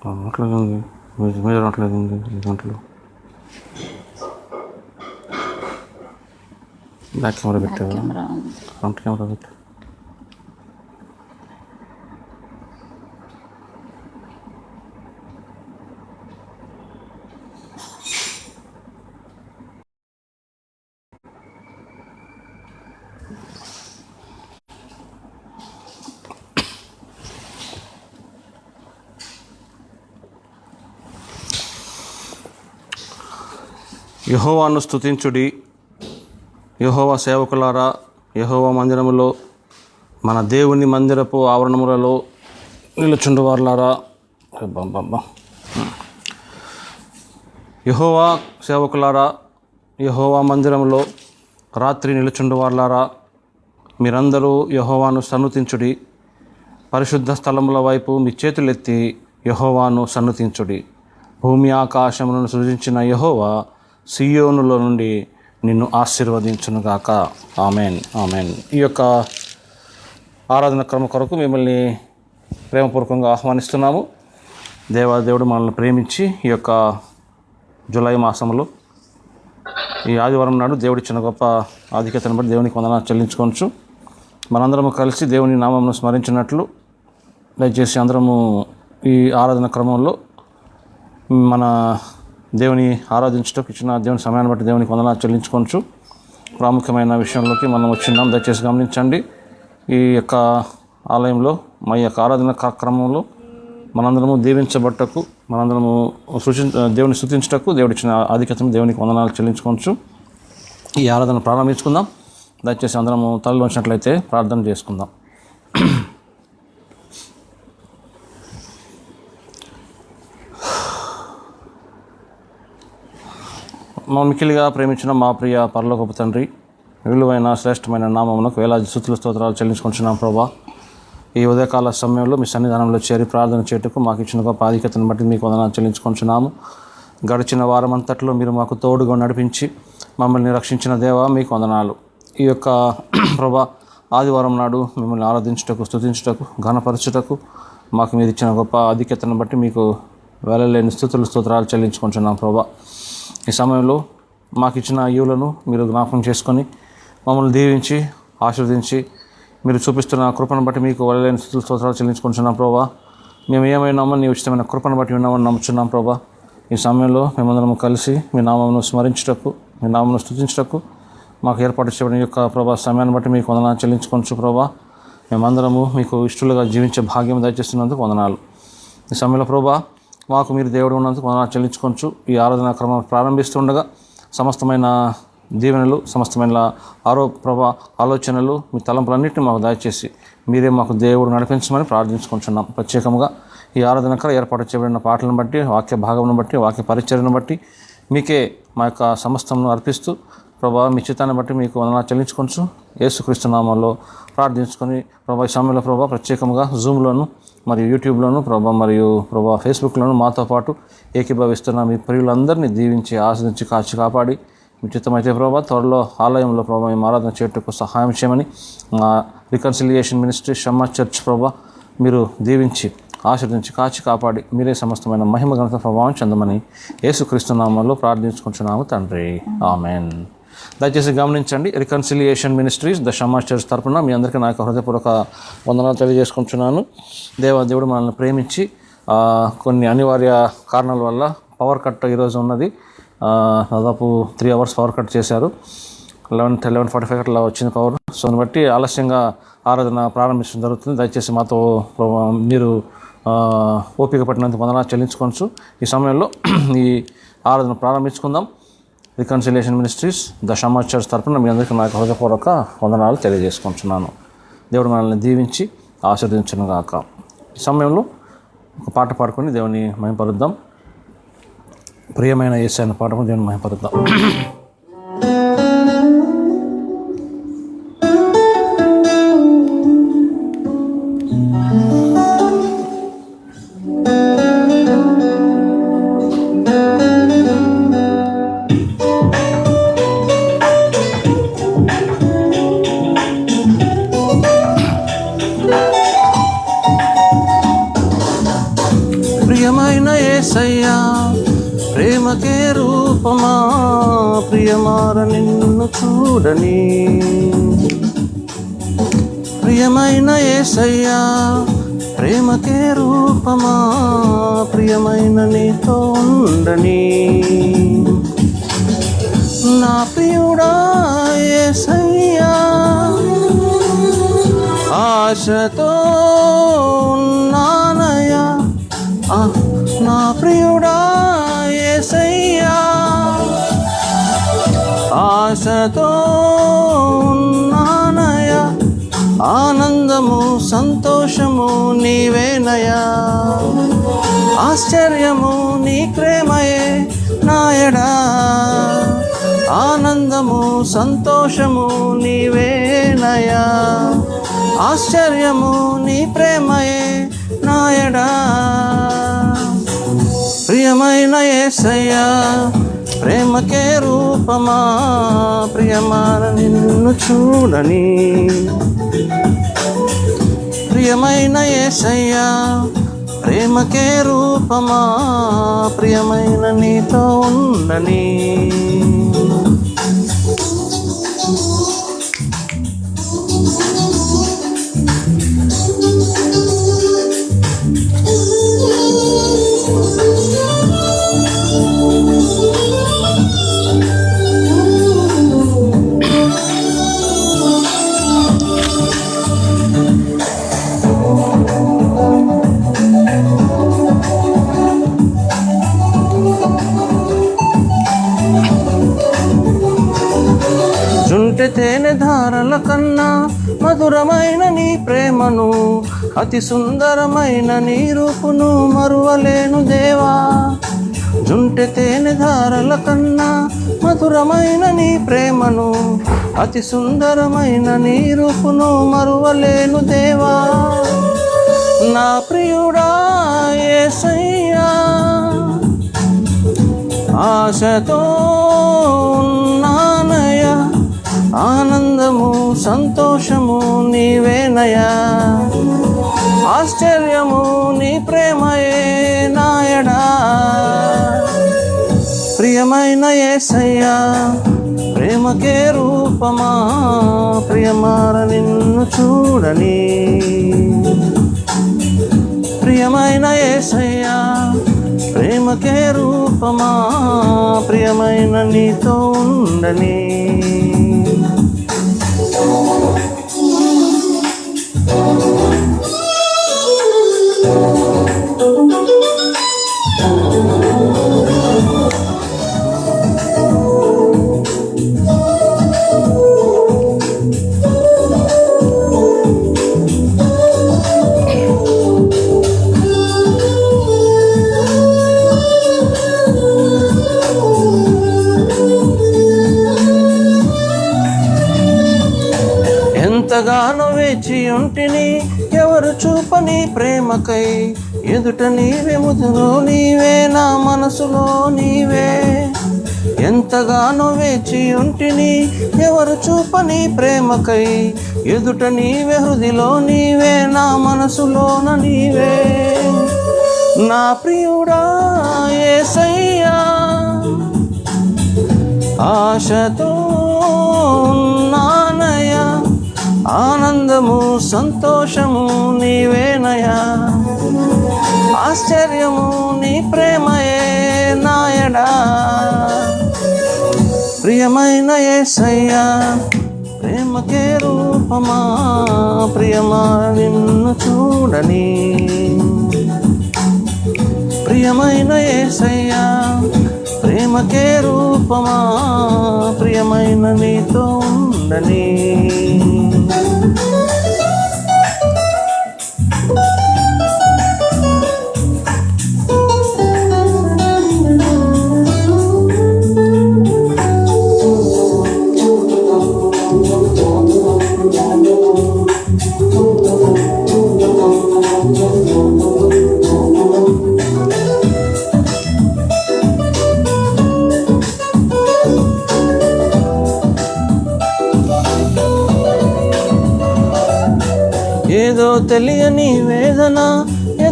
అట్లా ఉంది మీద రావట్లేదు ఉంది గంటలు బ్యాక్ కెమెరా పెట్టారు ఫ్రంట్ కెమెరా పెట్టారు. యెహోవాను స్తుతించుడి, యెహోవా సేవకులారా, యెహోవా మందిరములో మన దేవుని మందిరపు ఆవరణములలో నిలుచుండు వారులారా. యెహోవా సేవకులారా, యెహోవా మందిరములో రాత్రి నిలుచుండు వారులారా, మీరందరూ యెహోవాను సన్నుతించుడి. పరిశుద్ధ స్థలముల వైపు మీ చేతులెత్తి యెహోవాను సన్నుతించుడి. భూమి ఆకాశములను సృజించిన యెహోవా సియోనులో నుండి నిన్ను ఆశీర్వదించునుగాక. Amen, amen. ఈ యొక్క ఆరాధన క్రమ కొరకు మిమ్మల్ని ప్రేమపూర్వకంగా ఆహ్వానిస్తున్నాము. దేవాదేవుడు మనల్ని ప్రేమించి ఈ యొక్క జూలై మాసంలో ఈ ఆదివారం నాడు దేవుడిచ్చిన గొప్ప ఆధిక్యతను బట్టి దేవునికి వందనాలు చెల్లించుకోవచ్చు. మనందరము కలిసి దేవుని నామమును స్మరించినట్లు దయచేసి అందరము ఈ ఆరాధన క్రమంలో మన దేవుని ఆరాధించటకు ఇచ్చిన దేవుని సమయాన్ని బట్టి దేవునికి వందనాలు చెల్లించుకోవచ్చు. ప్రాముఖ్యమైన విషయంలోకి మనం వచ్చినాం, దయచేసి గమనించండి. ఈ యొక్క ఆలయంలో మా యొక్క ఆరాధన క్రమంలో మనందరము దీవించబట్టకు, మనందరము దేవుని స్తుతించటకు దేవుడిచ్చిన ఆధిక్యతను దేవునికి వందనాలు చెల్లించుకోవచ్చు. ఈ ఆరాధన ప్రారంభించుకుందాం. దయచేసి అందరము తలలు వంచినట్లయితే ప్రార్థన చేసుకుందాం. మిక్కిలిగా ప్రేమించిన మా ప్రియ పరలోకపు తండ్రి, విలువైన శ్రేష్టమైన నామమునకు వేలాది స్తుతులు స్తోత్రాలు చెల్లించుకుంటున్నాం ప్రభా. ఈ ఉదయకాల సమయంలో మీ సన్నిధానంలో చేరి ప్రార్థన చేయటకు మాకు ఇచ్చిన గొప్ప ఆధిక్యతను బట్టి మీకు వందనాలు చెల్లించుకుంటున్నాము. గడిచిన వారం అంతట్లో మీరు మాకు తోడుగా నడిపించి మమ్మల్ని రక్షించిన దేవా మీకు వందనాలు. ఈ యొక్క ప్రభా ఆదివారం నాడు మిమ్మల్ని ఆరాధించుటకు, స్తుతించుటకు, ఘనపరచుటకు మాకు మీరు ఇచ్చిన గొప్ప ఆధిక్యతను బట్టి మీకు వేలలేని స్తుతులు స్తోత్రాలు చెల్లించుకుంటున్నాం ప్రభా. ఈ సమయంలో మాకు ఇచ్చిన ఈవులను మీరు జ్ఞాపకం చేసుకొని మమ్మల్ని దీవించి ఆశీర్వదించి మీరు చూపిస్తున్న కృపను బట్టి మీకు వేలలేని స్తుతులు స్తోత్రాలు చెల్లించుకుంటున్నాం ప్రభా. మేము ఏమైనామో నీ ఉచితమైన కృపను బట్టి ఉన్నామని నమ్ముచున్నాం ప్రభా. ఈ సమయంలో మేమందరం కలిసి మీ నామమును స్మరించుటకు, మీ నామమును స్తుతించుటకు మాకు ఏర్పాటు చేయబడిన యొక్క ప్రభా సమయాన్ని బట్టి మీకు వందనాలు చెల్లించుకోవచ్చు ప్రభా. మేమందరము మీకు ఇష్టలుగా జీవించే భాగ్యం దయచేస్తున్నందుకు వందనాలు. ఈ సమయంలో ప్రభా మాకు మీరు దేవుడు ఉన్నందుకు వందనాలు చెల్లించుకోవచ్చు. ఈ ఆరాధన క్రమం ప్రారంభిస్తుండగా సమస్తమైన దీవెనలు, సమస్తమైన ఆలోచనలు, మీ తలంపులన్నింటినీ మాకు దయచేసి మీరే మాకు దేవుడు నడిపించమని ప్రార్థించుకుంటున్నాం. ప్రత్యేకంగా ఈ ఆరాధనకర ఏర్పాటు చేయబడిన పాటలను బట్టి, వాక్య భాగమును బట్టి, వాక్య పరిచర్యను బట్టి మీకే మా యొక్క సమస్తమును అర్పిస్తూ ప్రభా మీ చిత్తాన్ని బట్టి మీకు వందనాలు చెల్లించుకోవచ్చు. యేసుక్రీస్తు నామములో ప్రార్థించుకొని ప్రభా ఈ సమయంలో ప్రభా ప్రత్యేకంగా జూమ్లోను మరియు యూట్యూబ్లోను ప్రభా మరియు ప్రభా ఫేస్బుక్లోను మాతో పాటు ఏకీభవిస్తున్న మీ ప్రియులందరినీ దీవించి ఆస్వాదించి కాచి కాపాడి మీ చిత్తమైతే ప్రభా త్వరలో ఆలయంలో ప్రభా మేము ఆరాధన చేయటకు సహాయం చేయమని మా రికన్సిలియేషన్ మినిస్ట్రీ షమ్మా చర్చ్ ప్రభా మీరు దీవించి ఆశీర్వదించి కాచి కాపాడి మీరే సమస్తమైన మహిమ ఘనత ప్రభావం చెందమని యేసుక్రీస్తు నామములో ప్రార్థించుకుంటున్నాము తండ్రి. ఆమెన్. దయచేసి గమనించండి, reconciliation ministries the Shammah church తరపున మీ అందరికీ నా యొక్క హృదయపూర్వక వందనాలు తెలియజేసుకుంటున్నాను. దేవుడు మనల్ని ప్రేమించి కొన్ని అనివార్య కారణాల వల్ల పవర్ కట్ ఈరోజు ఉన్నది. దాదాపు 3 hours పవర్ కట్ చేశారు. 11:45 అట్లా వచ్చింది పవర్. సో దాన్ని బట్టి ఆలస్యంగా ఆరాధన ప్రారంభించడం జరుగుతుంది. దయచేసి మాతో మీరు ఓపిక పట్టినందుకు వందనాలు చెల్లించుకోవచ్చు. ఈ సమయంలో ఈ ఆరాధన ప్రారంభించుకుందాం. Reconciliation ministries the Shammah church తరపున మీ అందరికీ నా హృదయపూర్వక వందనాలు తెలియజేసుకుంటున్నాను. దేవుడు మనల్ని దీవించి ఆశీర్వదించునుగాక. ఈ సమయంలో ఒక పాట పాడుకొని దేవుని మహిమపరుద్దాం. ప్రియమైన యేసయ్య పాటను దేవుని మహిమపరుద్దాం. ప్రియమైన యేసయ్యా ప్రేమకే రూపమా, ప్రియమార నిన్ను చూడని. ప్రియమైన యేసయ్యా ప్రేమకే రూపమా, ప్రియమైన నీతో ఉండని. నా ప్రియుడా యేసయ్యా ఆశతో ఉన్నానయ్యా, నా ప్రియుడా యేసయ్యా ఆశతో ఉన్నానయ్యా, ఆనందము సంతోషము నీవేనయ్యా, ఆశ్చర్యము నీ ప్రేమయే నాయడా, ఆనందము సంతోషము నీవేనయ్యా, ఆశ్చర్యము నీ ప్రేమయే నాయడా. ప్రియమైన యేసయ్యా ప్రేమకే రూపమా, ప్రియమార నిన్ను చూడని. ప్రియమైన యేసయ్యా ప్రేమకే రూపమా, ప్రియమైన నీతో ఉండని. జుంటె తేనె ధారల కన్నా మధురమైన నీ ప్రేమను, అతి సుందరమైన నీ రూపును మరువలేను దేవా. జుంటె తేనె ధారల కన్నా మధురమైన నీ ప్రేమను, అతి సుందరమైన నీ రూపును మరువలేను దేవా. నా ప్రియుడా యేసయ్యా ఆశతో ఉన్నానయ్యా, ఆనందము సంతోషము నీవేనయ్యా, ఆశ్చర్యము నీ ప్రేమయే నాయడా. ప్రియమైన యేసయ్యా ప్రేమకే రూపమా, ప్రియమార నిన్ను చూడని. ప్రియమైన యేసయ్యా ప్రేమకే రూపమా, ప్రియమైన నీతో ఉండని. ఎంతగానో వేచి ఉంటిని ఎవరు చూపని ప్రేమకై, ఎదుట నీవే ముదురు నీవే నా మనసులో నీవే. ఎంతగానో వేచి ఉంటిని ఎవరు చూపని ప్రేమకై, ఎదుట నీవే హృదిలో నీవే నా మనసులోన నీవే. నా ప్రియుడా యేసయ్యా ఆశతో ఉన్నానయ్యా, ఆనందము సంతోషము నీవేనయ్యా, ఆశ్చర్యము నీ ప్రేమయే నాయడా. ప్రియమైన యేసయ్యా ప్రేమకే రూపమా, ప్రియమా నిన్ను చూడని. ప్రియమైన యేసయ్యా ప్రేమకే రూపమా, ప్రియమైన నీతో ఉండని. ఏదో తెలియని వేదన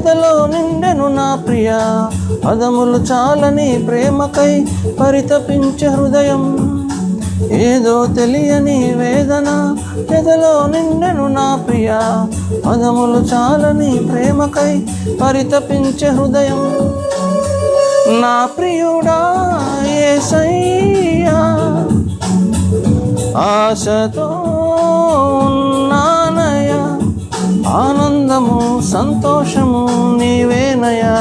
ఎదలో నిండెను నా ప్రియ, పదములు చాలని ప్రేమకై పరితపించే హృదయం. ఏదో తెలియని వేదన ఎదలో నిండెను నా ప్రియ, పదములు చాలని ప్రేమకై పరితపించే హృదయం. నా ప్రియుడా యేసయ్యా, ఆశతో ఉన్నానయ్యా, ఆనందము సంతోషము నీవేనయ్యా,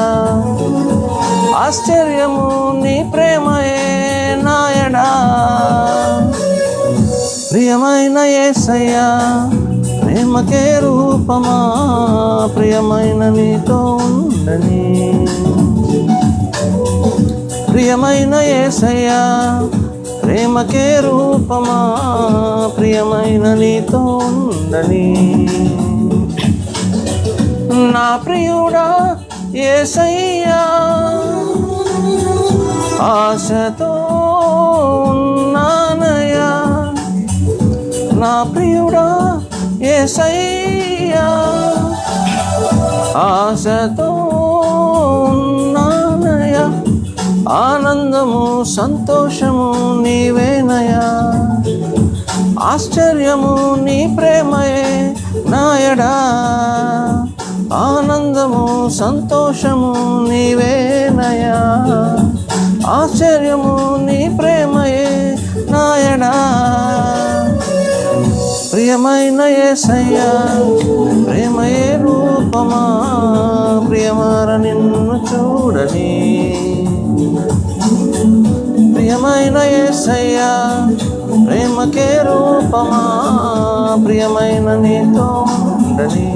ఆశ్చర్యము నీ ప్రేమయే నాయడా. ప్రియమైన యేసయ్యా, ప్రేమకే రూపమా, ప్రియమైన నీతో ఉండని. ప్రియమైన యేసయ్యా, ప్రేమకే రూపమా, ప్రియమైన నీతో ఉండని. నా ప్రియుడా యేసయ్యా, ఆశతో ఉన్నానయ్యా, నా ప్రియుడా యేసయ్యా, ఆశతో ఉన్నానయ్యా, ఆనందము సంతోషము నీవేనయ్యా, ఆశ్చర్యము నీ ప్రేమయే నాయడా, ఆనందము సంతోషము నీవేనయ్యా, ఆశ్చర్యము నీ ప్రేమయే నాయడా. ప్రియమైన యేసయ్యా, ప్రేమయే రూపమా, ప్రియమార నిన్ను చూడని. ప్రియమైన యేసయ్యా, ప్రేమకే రూపమా, ప్రియమైన నీతో ఉండని.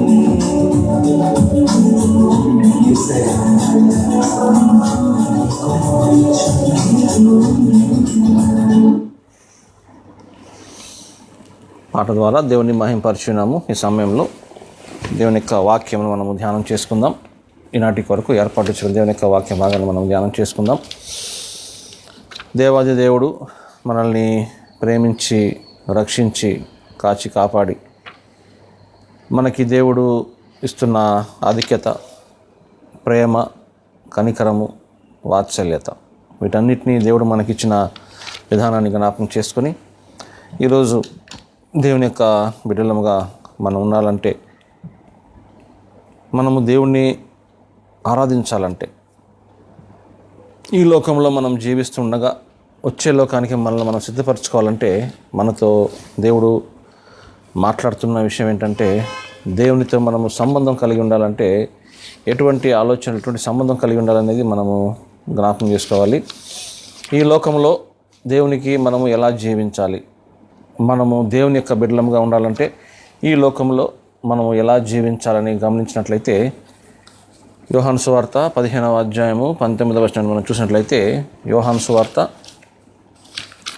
పాట ద్వారా దేవుని మహింపరచున్నాము. ఈ సమయంలో దేవుని యొక్క వాక్యమును మనము ధ్యానం చేసుకుందాం. ఈనాటి కొరకు ఏర్పాటు చేసిన దేవుని యొక్క వాక్య భాగాన్ని మనం ధ్యానం చేసుకుందాం. దేవాది దేవుడు మనల్ని ప్రేమించి రక్షించి కాచి కాపాడి మనకి దేవుడు ఇస్తున్న ఆధిక్యత, ప్రేమ, కనికరము, వాత్సల్యత, వీటన్నిటినీ దేవుడు మనకిచ్చిన విధానాన్ని జ్ఞాపకం చేసుకొని ఈరోజు దేవుని యొక్క బిడ్డలముగా మనం ఉండాలంటే, మనము దేవుణ్ణి ఆరాధించాలంటే, ఈ లోకంలో మనం జీవిస్తుండగా వచ్చే లోకానికి మనల్ని మనం సిద్ధపరచుకోవాలంటే, మనతో దేవుడు మాట్లాడుతున్న విషయం ఏంటంటే, దేవునితో మనము సంబంధం కలిగి ఉండాలంటే ఎటువంటి ఆలోచన, ఎటువంటి సంబంధం కలిగి ఉండాలనేది మనము జ్ఞాపకం చేసుకోవాలి. ఈ లోకంలో దేవునికి మనము ఎలా జీవించాలి, మనము దేవుని యొక్క బిడ్డలముగా ఉండాలంటే ఈ లోకంలో మనము ఎలా జీవించాలని గమనించినట్లయితే, యోహాను సువార్త 15వ అధ్యాయము 19వ వచనాన్ని మనం చూసినట్లయితే, యోహాను సువార్త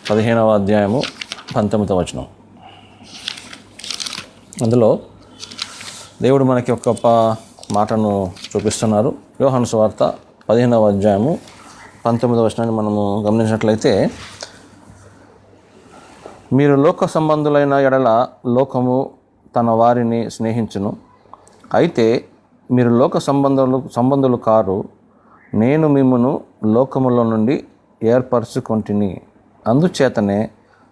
15వ అధ్యాయము 19వ వచనం. అందులో దేవుడు మనకి ఒక గొప్ప మాటను చూపిస్తున్నారు. యోహాను సువార్త 15వ అధ్యాయము 19వ వచనాన్ని మనము గమనించినట్లయితే, మీరు లోక సంబంధులైన ఎడల లోకము తన వారిని స్నేహించును, అయితే మీరు లోక సంబంధులు కారు, నేను మిమ్మును లోకములో నుండి ఏర్పరచుకొంటిని, అందుచేతనే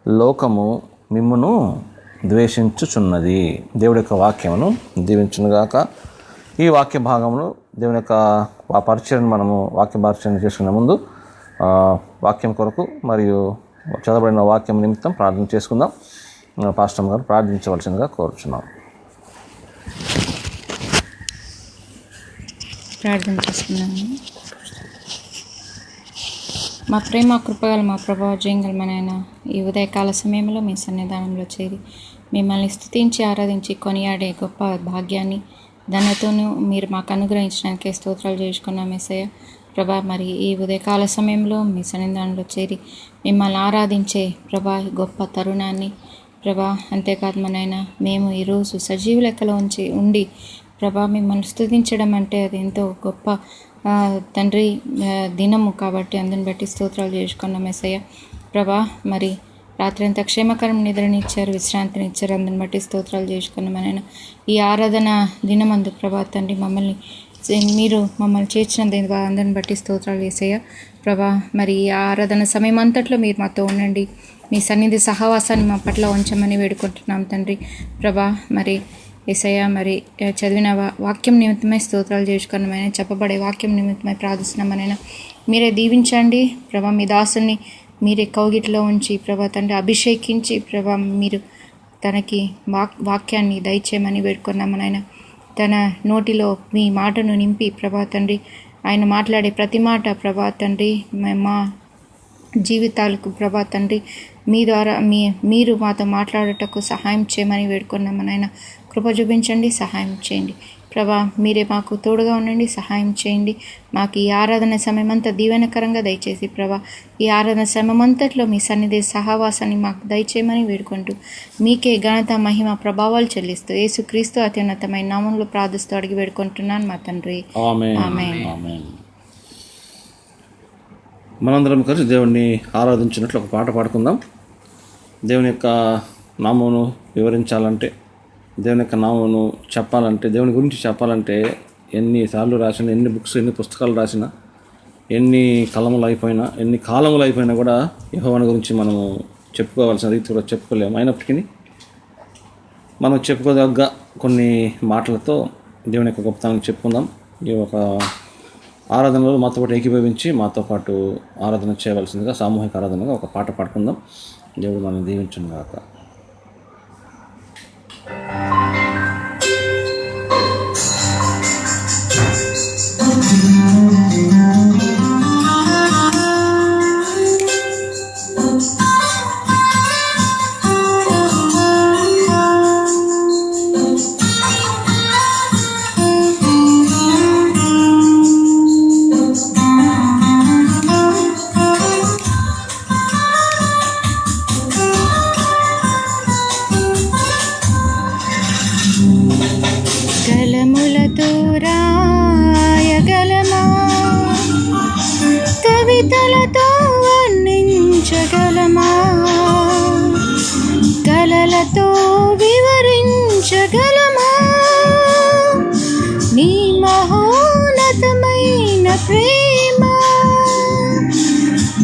లోకము మిమ్మును ద్వేషించుచున్నది. దేవుడి యొక్క వాక్యమును దీవించునుగాక. ఈ వాక్య భాగమును దేవుని యొక్క పరిచయం మనము వాక్య పరిచయం చేసుకునే ముందు వాక్యం కొరకు మరియు చదవబడిన వాక్యం నిమిత్తం ప్రార్థన చేసుకుందాం. పాస్టర్ గారు ప్రార్థించవలసిందిగా కోరుచున్నాం. ప్రార్థన చేసుకున్నాను. మా ప్రేమ కృపగల మా ప్రభావ జయంగలమనైనా ఈ ఉదయకాల సమయంలో మీ సన్నిధానంలో చేరి మిమ్మల్ని స్తుతించి ఆరాధించి కొనియాడే గొప్ప భాగ్యాన్ని ధన్యతను మీరు మాకు అనుగ్రహించడానికి స్తోత్రాలు చేసుకున్నాం యేసయ్య. ప్రభా, మరి ఈ ఉదయకాల సమయంలో మీ సన్నిధానంలో చేరి మిమ్మల్ని ఆరాధించే ప్రభా గొప్ప తరుణాన్ని ప్రభా, అంతేకాదు మనైనా మేము ఈరోజు సజీవ లెక్కలో ఉండి ప్రభా మిమ్మల్ని స్తుతించడం అంటే అది ఎంతో గొప్ప తండ్రి దినము కాబట్టి అందుని బట్టి స్తోత్రాలు చేసుకున్నాం యేసయ్య. ప్రభా, మరి రాత్రి అంతా క్షేమకరం నిద్రనిచ్చారు, విశ్రాంతినిచ్చారు, అందుని బట్టి స్తోత్రాలు చేసుకున్నాం. ఆయన ఈ ఆరాధన దినమందు ప్రభా తండ్రి మమ్మల్ని మీరు మమ్మల్ని చేర్చినందుకు అందరిని బట్టి స్తోత్రాలు యేసయ్య. ప్రభా, మరి ఈ ఆరాధన సమయం అంతట్లో మీరు మాతో ఉండండి. మీ సన్నిధి సహవాసాన్ని మా పట్ల ఉంచమని వేడుకుంటున్నాం తండ్రి. ప్రభా, మరి యేసయ్య, మరి చదివిన వాక్యం నిమిత్తమై స్తోత్రాలు చేసుకున్నామైనా, చెప్పబడే వాక్యం నిమిత్తమై ప్రార్థిస్తున్నామనైనా మీరే దీవించండి. ప్రభా, మీ దాసుని మీరే కౌగిట్లో ఉంచి ప్రభా తండ్రి అభిషేకించి ప్రభా మీరు తనకి వాక్యాన్ని దయచేయమని వేడుకున్నామనైనా. తన నోటిలో మీ మాటను నింపి ప్రభా తండ్రి ఆయన మాట్లాడే ప్రతి మాట ప్రభా తండ్రి మా జీవితాలకు ప్రభా తండ్రి మీ ద్వారా మీరు మాతో మాట్లాడటకు సహాయం చేయమని వేడుకున్నామనైనా. కృప చూపించండి, సహాయం చేయండి ప్రభా. మీరే మాకు తోడుగా ఉండండి, సహాయం చేయండి. మాకు ఈ ఆరాధన సమయం అంతా దీవెనకరంగా దయచేసి ప్రభా ఈ ఆరాధన సమయం అంతట్లో మీ సన్నిధి సహవాసాన్ని మాకు దయచేయమని వేడుకుంటూ మీకే ఘనత మహిమ ప్రభావాలు చెల్లిస్తూ యేసుక్రీస్తు అత్యున్నతమైన నామంలో ప్రార్థిస్తూ అడిగి వేడుకుంటున్నాను మా తండ్రి. ఆమేన్. మనందరం కలిసి దేవుణ్ణి ఆరాధించినట్లు ఒక పాట పాడుకుందాం. దేవుని యొక్క నామమును వివరించాలంటే, దేవుని యొక్క నామమును చెప్పాలంటే, దేవుని గురించి చెప్పాలంటే ఎన్నిసార్లు రాసినా, ఎన్ని బుక్స్ ఎన్ని పుస్తకాలు రాసినా, ఎన్ని కలములు అయిపోయినా, ఎన్ని కాలములు అయిపోయినా కూడా యెహోవాను గురించి మనము చెప్పుకోవాల్సిన రీతి కూడా చెప్పుకోలేము. అయినప్పటికీ మనం చెప్పుకోదగ్గ కొన్ని మాటలతో దేవుని యొక్క గొప్పతనాన్ని చెప్పుకుందాం. ఈ ఒక ఆరాధనలో మాతో పాటు ఏకీభవించి మాతో పాటు ఆరాధన చేయవలసిందిగా సామూహిక ఆరాధనగా ఒక పాట పాడుకుందాం. దేవుడు మనం దీవించును గాక. కలములతో రాయగలమా, కవితలతో వర్ణించగలమా, కలలతో వివరించగలమా నీ మహోన్నతమైన ప్రేమ.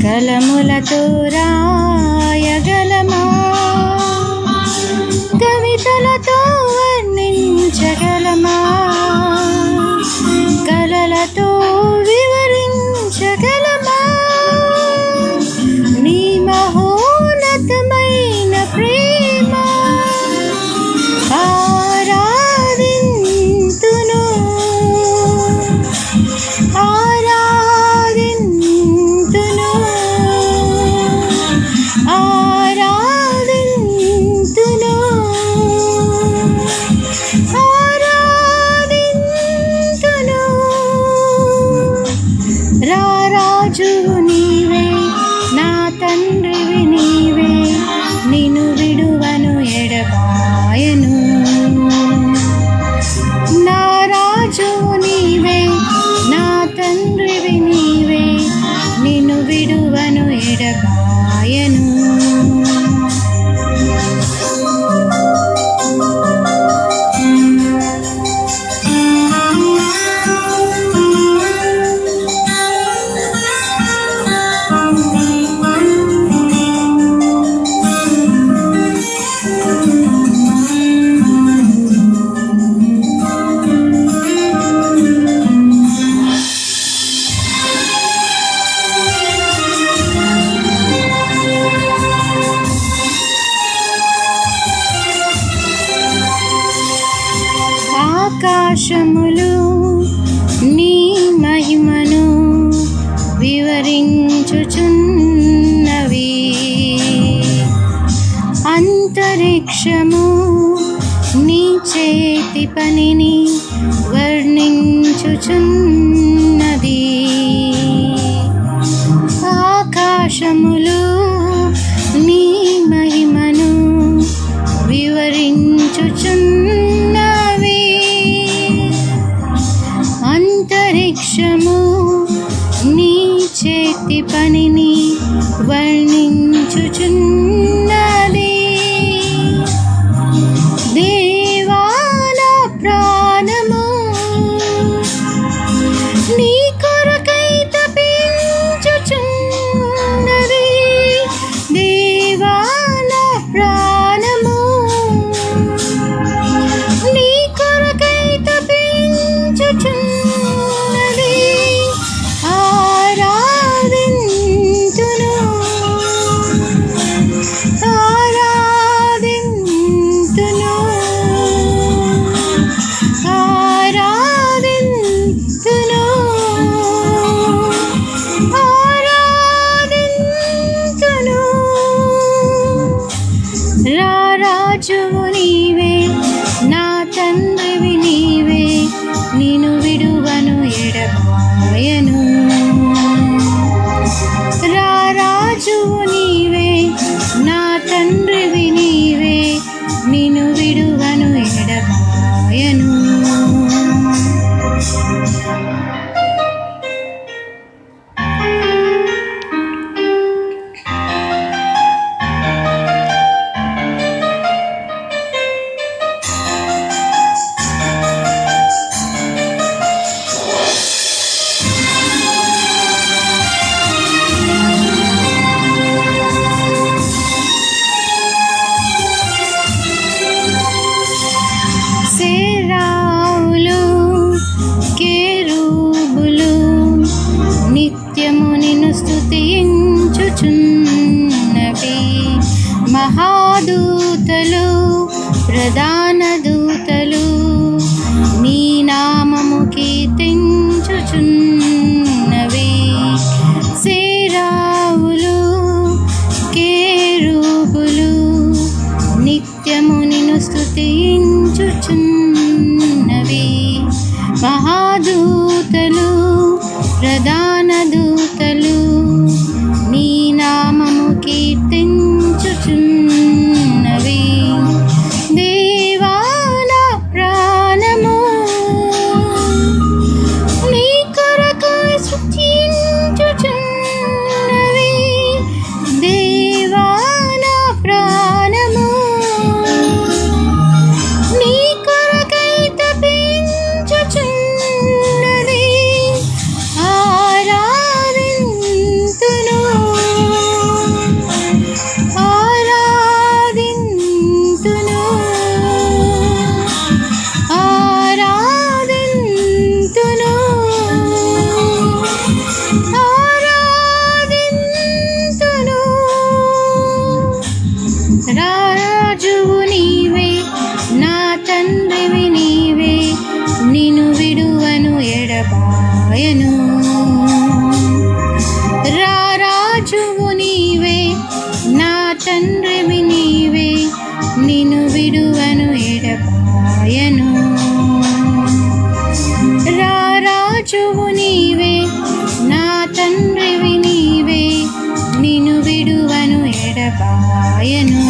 కలములతో రాయగలమా, కవితలతో వర్ణించగలమా, కలలతో వివరించగలమా నీ మహోన్నతమైన ప్రేమ. ఆరాధింతును, ఆరాధింతును, ఆరాధింతును, ఆరాధింతును. రారాజు నీవే, నా తండ్రివి నీవే, నిన్ను విడువను ఎడబాయను. నా రాజు నీవే, నా తండ్రివి నీవే, నిన్ను విడువను ఎడబాయను. ఆకాశములు నీ మహిమను వివరించుచున్నవి, అంతరిక్షము నీ చేతి పనిని వర్ణించుచున్నది. ఆకాశములు నీ మహిమను వివరించుచున్నవి, అంతరిక్షము నీ చేతి పనిని వర్ణించుచున్నది. దేవా నా ప్రాణము స్తుతించుచున్నవి. సేరావులు కేరూబులు నిత్యము నిన్ను స్తుతించుచున్నవి. మహాదూతలు ప్రధాన దూతలు నీ నామము కీర్తించుచున్నవి. దేవా నా ప్రాణము నీ కొరకు స్తుతించుచున్నవి. దేవా నా ప్రాణము నీ కొరకై తపించుచున్నది. ఆరాధింతును ఆరాధింతును ఆరాధింతును ఆరాధింతును. రాజువు నీవే, నా తండ్రివి నీవే, నిన్ను విడువను ఎడబాయను. రాజువు నీవే, నా తండ్రివి నీవే, నిన్ను విడువను ఎడబాయను. రాజువు నీవే, నా తండ్రివి నీవే, నిన్ను విడువను ఎడబాయను.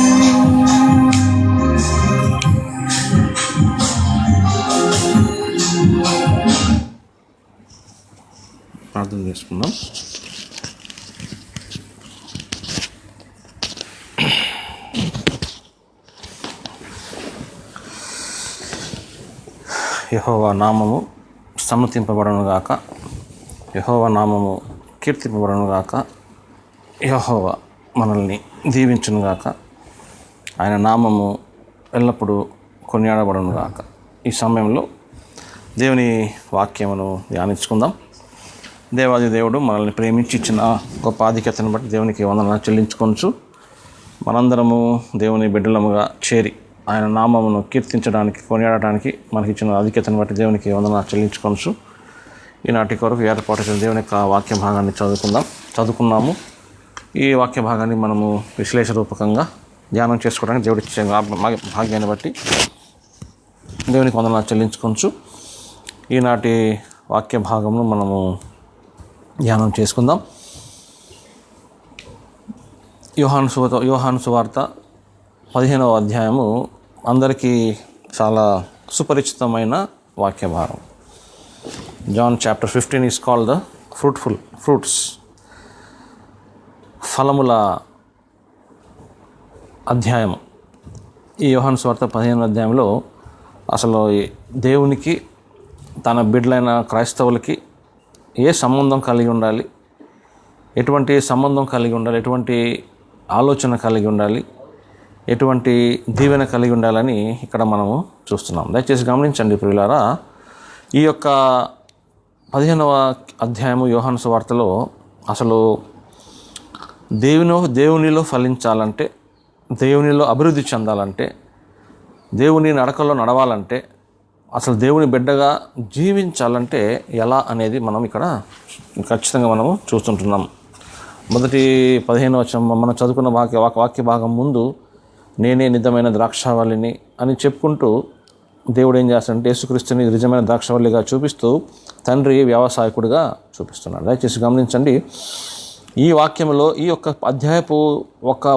ప్రార్థన చేసుకుందాం. యెహోవా నామము సన్నతింపబడనుగాక, యెహోవా నామము కీర్తింపబడనుగాక, యెహోవా మనల్ని దీవించునుగాక, ఆయన నామము ఎల్లప్పుడూ కొనియాడబడనుగాక. ఈ సమయంలో దేవుని వాక్యమును ధ్యానించుకుందాం. దేవాది దేవుడు మనల్ని ప్రేమించి ఇచ్చిన గొప్ప ఆధిక్యతను బట్టి దేవునికి వందనాలు చెల్లించుకొనుచు మనందరము దేవుని బిడ్డలముగా చేరి ఆయన నామమును కీర్తించడానికి కొనియాడటానికి మనకి ఇచ్చిన ఆధిక్యతను బట్టి దేవునికి వందనాలు చెల్లించుకొనుచు ఈనాటి కొరకు ఏర్పాటు చేసిన దేవుని యొక్క వాక్య భాగాన్ని చదువుకున్నాము. ఈ వాక్య భాగాన్ని మనము విశ్లేషణ రూపకంగా ధ్యానం చేసుకోవడానికి దేవుడి ఇచ్చే భాగ్యాన్ని బట్టి దేవునికి వందనాలు చెల్లించుకొనుచు ఈనాటి వాక్య భాగమును మనము ధ్యానం చేసుకుందాం. యోహాను సువార్త 15వ అధ్యాయము అందరికీ చాలా సుపరిచితమైన వాక్య భాగం. John chapter 15 is called the fruits, ఫలముల అధ్యాయము. ఈ యోహాను సువార్త 15వ అధ్యాయంలో అసలు దేవునికి తన బిడ్డలైన క్రైస్తవులకి ఏ సంబంధం కలిగి ఉండాలి, ఎటువంటి సంబంధం కలిగి ఉండాలి, ఎటువంటి ఆలోచన కలిగి ఉండాలి, ఎటువంటి దీవెన కలిగి ఉండాలని ఇక్కడ మనము చూస్తున్నాం. దయచేసి గమనించండి ప్రియులారా, ఈ యొక్క 15వ అధ్యాయము యోహాను సువార్తలో అసలు దేవునిలో ఫలించాలంటే, దేవునిలో అభివృద్ధి చెందాలంటే, దేవుని నడకలో నడవాలంటే, అసలు దేవుని బిడ్డగా జీవించాలంటే ఎలా అనేది మనం ఇక్కడ ఖచ్చితంగా మనము చూస్తుంటున్నాం. మొదటి 15వ వచనం మనం చదువుకున్న వాక్య భాగం ముందు నేనే నిజమైన ద్రాక్షావళిని అని చెప్పుకుంటూ దేవుడు ఏం చేస్తాడంటే యేసుక్రీస్తుని నిజమైన ద్రాక్షావళిగా చూపిస్తూ తండ్రి వ్యవసాయకుడిగా చూపిస్తున్నాడు. దయచేసి గమనించండి, ఈ వాక్యంలో ఈ యొక్క అధ్యాయపు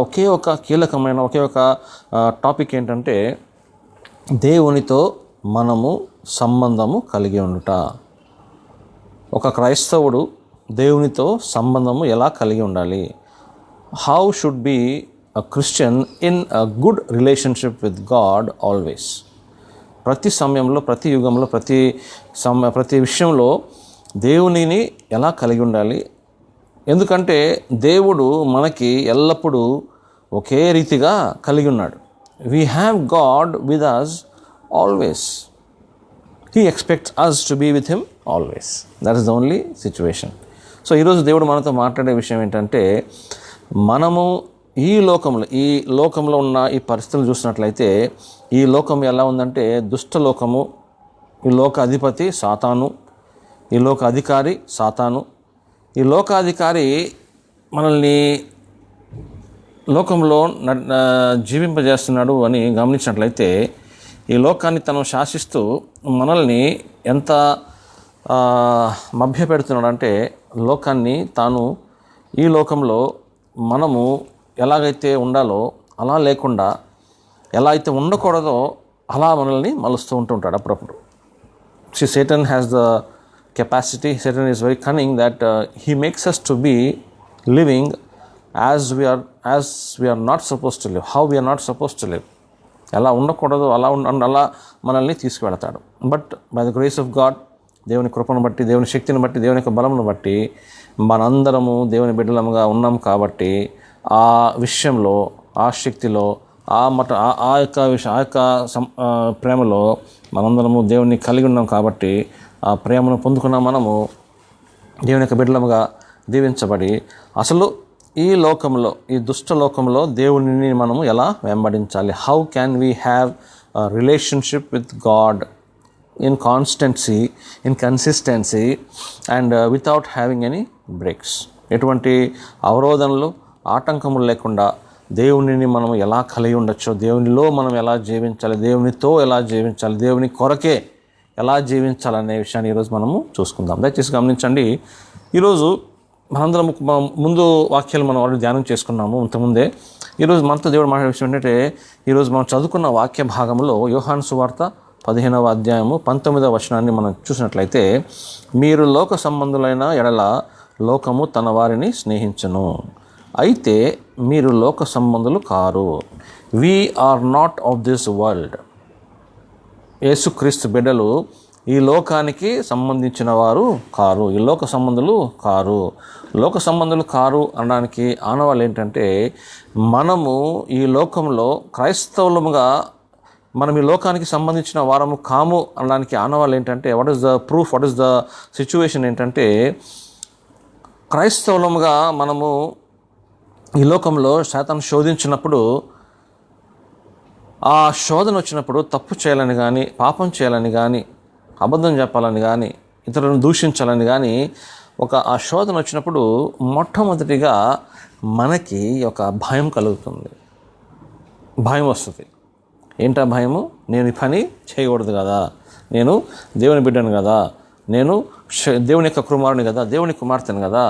ఒకే ఒక కీలకమైన ఒకే ఒక టాపిక్ ఏంటంటే దేవునితో మనము సంబంధము కలిగి ఉండుట. ఒక క్రైస్తవుడు దేవునితో సంబంధము ఎలా కలిగి ఉండాలి? How should be a Christian in a good relationship with God always. ప్రతి సమయంలో, ప్రతి యుగంలో, ప్రతి విషయంలో దేవునిని ఎలా కలిగి ఉండాలి? ఎందుకంటే దేవుడు మనకి ఎల్లప్పుడూ ఒకే రీతిగా కలిగి ఉన్నాడు. We have God with us always. He expects us to be with him always. That is the only situation. So ఈరోజు దేవుడు మనతో మాట్లాడే విషయం ఏంటంటే, మనము ఈ లోకంలో ఉన్న ఈ పరిస్థితులు చూసినట్లయితే ఈ లోకం ఎలా ఉందంటే దుష్ట లోకము, ఈ లోక అధిపతి సాతాను, ఈ లోక అధికారి సాతాను. ఈ లోకాధికారి మనల్ని లోకంలో జీవింపజేస్తున్నాడు అని గమనించినట్లయితే, ఈ లోకాన్ని తను శాసిస్తూ మనల్ని ఎంత మభ్యపెడుతున్నాడంటే, లోకాన్ని తాను ఈ లోకంలో మనము ఎలాగైతే ఉండాలో అలా లేకుండా, ఎలా అయితే ఉండకూడదో అలా మనల్ని మలుస్తూ ఉంటుంటాడు అప్పుడప్పుడు. Satan has the capacity, Satan is very cunning that he makes us to be living as we are not supposed to live, how we are not supposed to live. ఎలా ఉండకూడదు అలా మనల్ని తీసుకువెళతాడు. But by the grace of God, దేవుని కృపను బట్టి, దేవుని శక్తిని బట్టి, దేవుని యొక్క బలమును బట్టి మనందరము దేవుని బిడ్డలముగా ఉన్నాం కాబట్టి ఆ విషయంలో, ఆ శక్తిలో, ఆ యొక్క ప్రేమలో మనందరము దేవుని కలిగి ఉన్నాం కాబట్టి ఆ ప్రేమను పొందుకున్న మనము దేవుని యొక్క బిడ్డలముగా దీవించబడి, అసలు ఈ లోకంలో, ఈ దుష్ట లోకంలో దేవునిని మనము ఎలా వెంబడించాలి, how can we have relationship with God in constancy, in consistency and without having any breaks. ఎటువంటి అవరోధనలు, ఆటంకములు లేకుండా దేవునిని మనం ఎలా కలిగి ఉండొచ్చో, దేవునిలో మనం ఎలా జీవించాలి, దేవునితో ఎలా జీవించాలి, దేవుని కొరకే ఎలా జీవించాలనే విషయాన్ని ఈరోజు మనము చూసుకుందాం. దయచేసి గమనించండి. ఈరోజు మనందరం ముందు వాక్యాలు మనం ఆల్రెడీ ధ్యానం చేసుకున్నాము ఇంతకుముందే. ఈరోజు మనతో దేవుడు మాట్లాడే విషయం ఏంటంటే, ఈరోజు మనం చదువుకున్న వాక్య భాగంలో యోహాను సువార్త 15వ అధ్యాయము 19వ వచనాన్ని మనం చూసినట్లయితే, మీరు లోక సంబంధులైన ఎడల లోకము తన వారిని స్నేహించును, అయితే మీరు లోక సంబంధులు కారు. We are not of this world. Yesukristu బిడ్డలు ఈ లోకానికి సంబంధించిన వారు కారు, ఈ లోక సంబంధులు కారు. లోక సంబంధులు కారు అనడానికి ఆనవాళ్ళు ఏంటంటే, మనము ఈ లోకంలో క్రైస్తవులముగా మనం ఈ లోకానికి సంబంధించిన వారము కాము అనడానికి ఆనవాళ్ళు ఏంటంటే, what is the proof, what is the situation ఏంటంటే, క్రైస్తవులముగా మనము ఈ లోకంలో శాతాన్ని శోధించినప్పుడు, ఆ శోధన వచ్చినప్పుడు తప్పు చేయాలని కానీ, పాపం చేయాలని కానీ, అబద్ధం చెప్పాలని కానీ, ఇతరులను దూషించాలని కానీ ఆ శోధన వచ్చినప్పుడు మొట్టమొదటిగా మనకి ఒక భయం కలుగుతుంది, భయం వస్తుంది. ఏంటా భయము? నేను ఈ పని చేయకూడదు కదా, నేను దేవుని బిడ్డను కదా, నేను దేవుని యొక్క కుమారుని కదా, దేవుని కుమార్తెను కదా,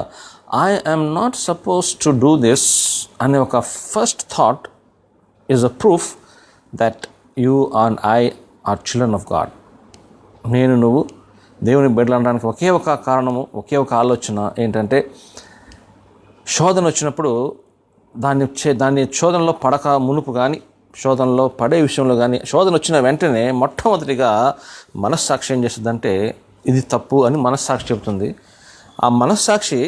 I am not suppose to do this అనే ఒక first thought is a proof that you and I are children of God. నువ్వు దేవుని బిడ్డలు అనడానికి ఒకే ఒక కారణము, ఒకే ఒక ఆలోచన ఏంటంటే, శోధన వచ్చినప్పుడు దాన్ని శోధనలో పడక మునుపు కానీ, శోధనలో పడే విషయంలో కానీ, శోధన వచ్చిన వెంటనే మొట్టమొదటిగా మనస్సాక్షి ఏం చేస్తుందంటే, ఇది తప్పు అని మనస్సాక్షి చెబుతుంది. ఆ మనస్సాక్షి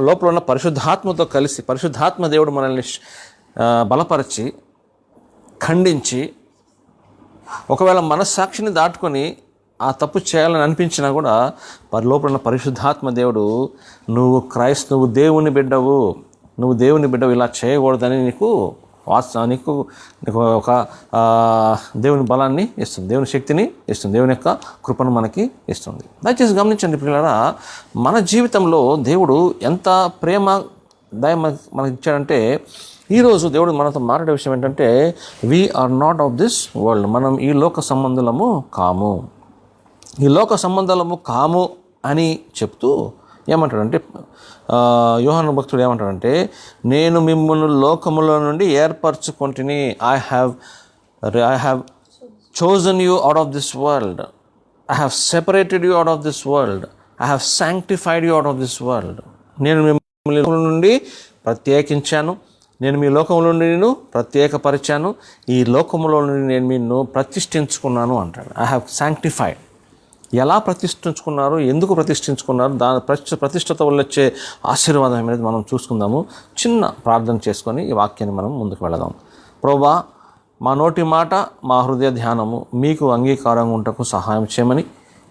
లోపల ఉన్న పరిశుద్ధాత్మతో కలిసి, పరిశుద్ధాత్మ దేవుడు మనల్ని బలపరిచి, ఖండించి, ఒకవేళ మనస్సాక్షిని దాటుకొని ఆ తప్పు చేయాలని అనిపించినా కూడా లోపల ఉన్న పరిశుద్ధాత్మ దేవుడు నువ్వు దేవుని బిడ్డవు, ఇలా చేయకూడదని నీకు ఒక దేవుని బలాన్ని ఇస్తుంది, దేవుని శక్తిని ఇస్తుంది, దేవుని యొక్క కృపను మనకి ఇస్తుంది. దయచేసి గమనించండి పిల్లలారా, మన జీవితంలో దేవుడు ఎంత ప్రేమ దయ మనకి ఇచ్చాడంటే, ఈరోజు దేవుడు మనతో మాట్లాడే విషయం ఏంటంటే, we are not of this world. మనం ఈ లోక సంబంధులము కాము, ఈ లోక సంబంధాలము కాము అని చెప్తూ ఏమంటాడంటే, యోహాను భక్తుడు ఏమంటాడంటే, నేను మిమ్మల్ని లోకములో నుండి ఏర్పరచుకొంటిని, I have chosen you out of this world, I have separated you out of this world, I have sanctified you out of this world. నేను మిమ్మల్ని లోకం నుండి ప్రత్యేకించాను, నేను మీ లోకంలో నుండి నేను ప్రత్యేకపరిచాను, ఈ లోకంలో నుండి నేను నిన్ను ప్రతిష్ఠించుకున్నాను అంటాడు. I have sanctified. ఎలా ప్రతిష్ఠించుకున్నారు, ఎందుకు ప్రతిష్ఠించుకున్నారు, దాని ప్రతిష్టత వల్ల వచ్చే ఆశీర్వాదం అనేది మనం చూసుకుందాము. చిన్న ప్రార్థన చేసుకొని ఈ వాక్యాన్ని మనం ముందుకు వెళదాం. ప్రభువా, మా నోటి మాట, మా హృదయ ధ్యానము మీకు అంగీకారంగా ఉంటకు సహాయం చేయమని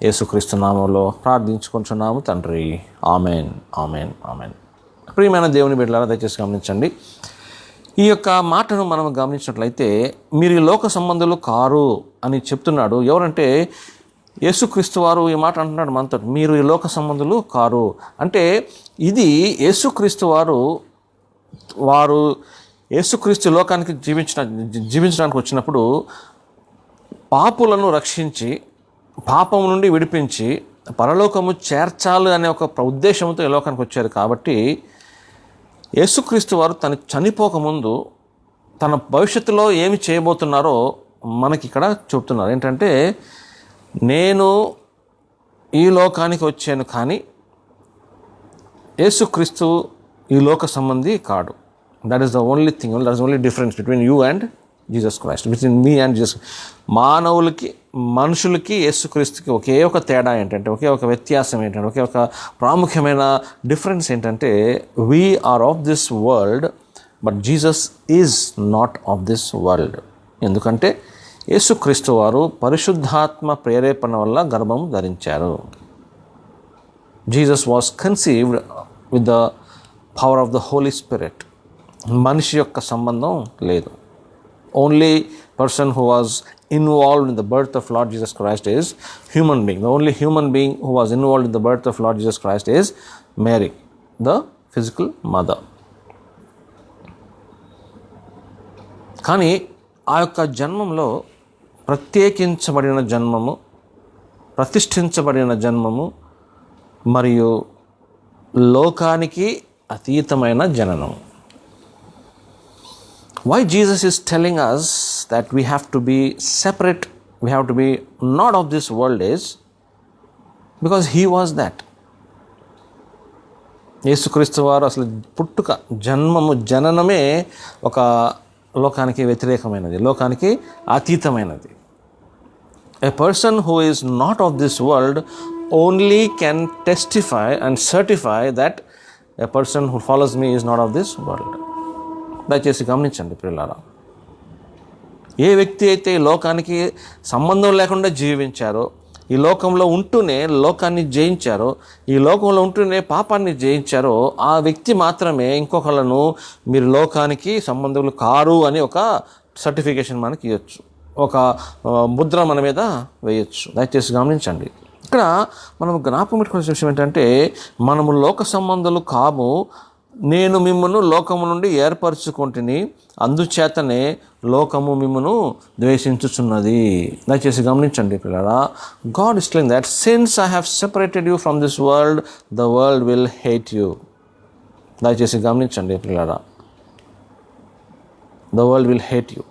యేసుక్రీస్తు నామములో ప్రార్థించుకుంటున్నాము తండ్రి. Amen, amen, amen. ప్రియమైన దేవుని బిడ్డలారా, దయచేసి గమనించండి. ఈ యొక్క మాటను మనం గమనించినట్లయితే, మీరు ఈ లోక సంబంధులు కారు అని చెప్తున్నాడు. ఎవరంటే, యేసుక్రీస్తు వారు ఈ మాట అంటున్నాడు మనతో, మీరు ఈ లోక సంబంధులు కారు. అంటే ఇది యేసుక్రీస్తు వారు యేసుక్రీస్తు లోకానికి జీవించడానికి వచ్చినప్పుడు పాపులను రక్షించి పాపం నుండి విడిపించి పరలోకము చేర్చాలి అనే ఒక ఉద్దేశంతో ఈ లోకానికి వచ్చారు. కాబట్టి యేసుక్రీస్తు వారు తను చనిపోకముందు తన భవిష్యత్తులో ఏమి చేయబోతున్నారో మనకి ఇక్కడ చెప్తున్నారు. ఏంటంటే, నేను ఈ లోకానికి వచ్చాను కానీ యేసుక్రీస్తు ఈ లోక సంబంధి కాడు. That is the only thing, that is only difference between you and Jesus Christ, between me and Jesus. మనుషులకి యేసుక్రీస్తుకి ఒకే ఒక తేడా ఏంటంటే, ఒకే ఒక వ్యత్యాసం ఏంటంటే, ఒకే ఒక ప్రాముఖ్యమైన డిఫరెన్స్ ఏంటంటే, we are of this world but Jesus is not of this world. ఎందుకంటే యేసుక్రీస్తు వారు పరిశుద్ధాత్మ ప్రేరేపణ వల్ల గర్భం ధరించారు. Jesus was conceived with the power of the Holy Spirit. మనిషి యొక్క సంబంధం లేదు. Only person who was involved in the birth of Lord Jesus Christ is human being. The only human being who was involved in the birth of Lord Jesus Christ is Mary, the physical mother. కానీ ఆ యొక్క జన్మంలో ప్రత్యేకించబడిన జన్మము, ప్రతిష్ఠించబడిన జన్మము మరియు లోకానికి అతీతమైన జననం. Why Jesus is telling us that we have to be separate, we have to be not of this world is because he was that. యేసుక్రీస్తు వారు అసలు పుట్టుక, జననమే ఒక లోకానికి వ్యతిరేకమైనది, లోకానికి అతీతమైనది. A person who is not of this world only can testify and certify that a person who follows me is not of this world. దయచేసి గమనించండి ప్రియులారా, ఏ వ్యక్తి అయితే ఈ లోకానికి సంబంధం లేకుండా జీవించారో, ఈ లోకంలో ఉంటూనే లోకాన్ని జయించారో, ఈ లోకంలో ఉంటూనే పాపాన్ని జయించారో, ఆ వ్యక్తి మాత్రమే ఇంకొకళ్ళను మీరు లోకానికి సంబంధులు కారు అని ఒక సర్టిఫికేషన్ మనకి ఇవ్వచ్చు, ఒక ముద్ర మన మీద వేయచ్చు. దయచేసి గమనించండి. ఇక్కడ మనం జ్ఞాపకం పెట్టుకునే విషయం ఏంటంటే, మనము లోక సంబంధులు కాము, నేను మిమ్మను లోకము నుండి ఏర్పరచుకుంటుని, అందుచేతనే లోకము మిమ్మను ద్వేషించుచున్నది. దయచేసి గమనించండి పిల్లరా, God is telling that since I have separated you from this world, the world will hate you. దయచేసి గమనించండి పిల్లరా, the world will hate you.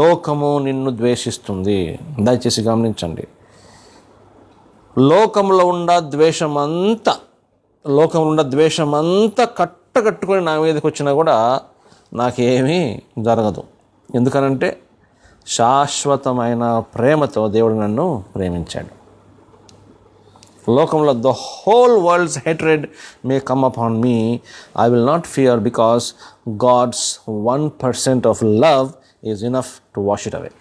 లోకము నిన్ను ద్వేషిస్తుంది. దయచేసి గమనించండి, లోకంలో ఉన్న ద్వేషమంతా కట్టుకొని నా మీదకి వచ్చినా కూడా నాకేమీ జరగదు. ఎందుకనంటే శాశ్వతమైన ప్రేమతో దేవుడు నన్ను ప్రేమించాడు. లోకంలో the whole world's hatred may come upon me, I will not fear because God's 1% of love is enough to wash it away.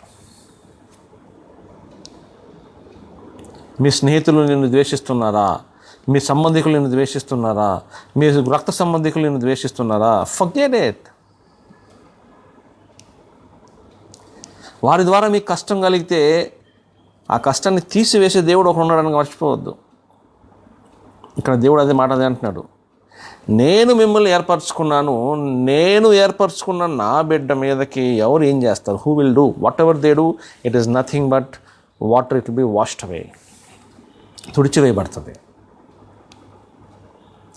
మీ స్నేహితులు నిన్ను ద్వేషిస్తున్నారా? మీ సంబంధికులు నిన్ను ద్వేషిస్తున్నారా? మీ రక్త సంబంధికులు నిన్ను ద్వేషిస్తున్నారా? Forget it. వారి ద్వారా మీకు కష్టం కలిగితే ఆ కష్టాన్ని తీసివేసే దేవుడు ఒకడు ఉన్నాడని మర్చిపోవద్దు. ఇక్కడ దేవుడు అదే మాట అంటున్నాడు, నేను మిమ్మల్ని ఏర్పరచుకున్న నా బిడ్డ మీదకి ఎవరు ఏం చేస్తారు? Who will do whatever they do, it is nothing but water, it will be washed away, తుడిచివేయబడుతుంది.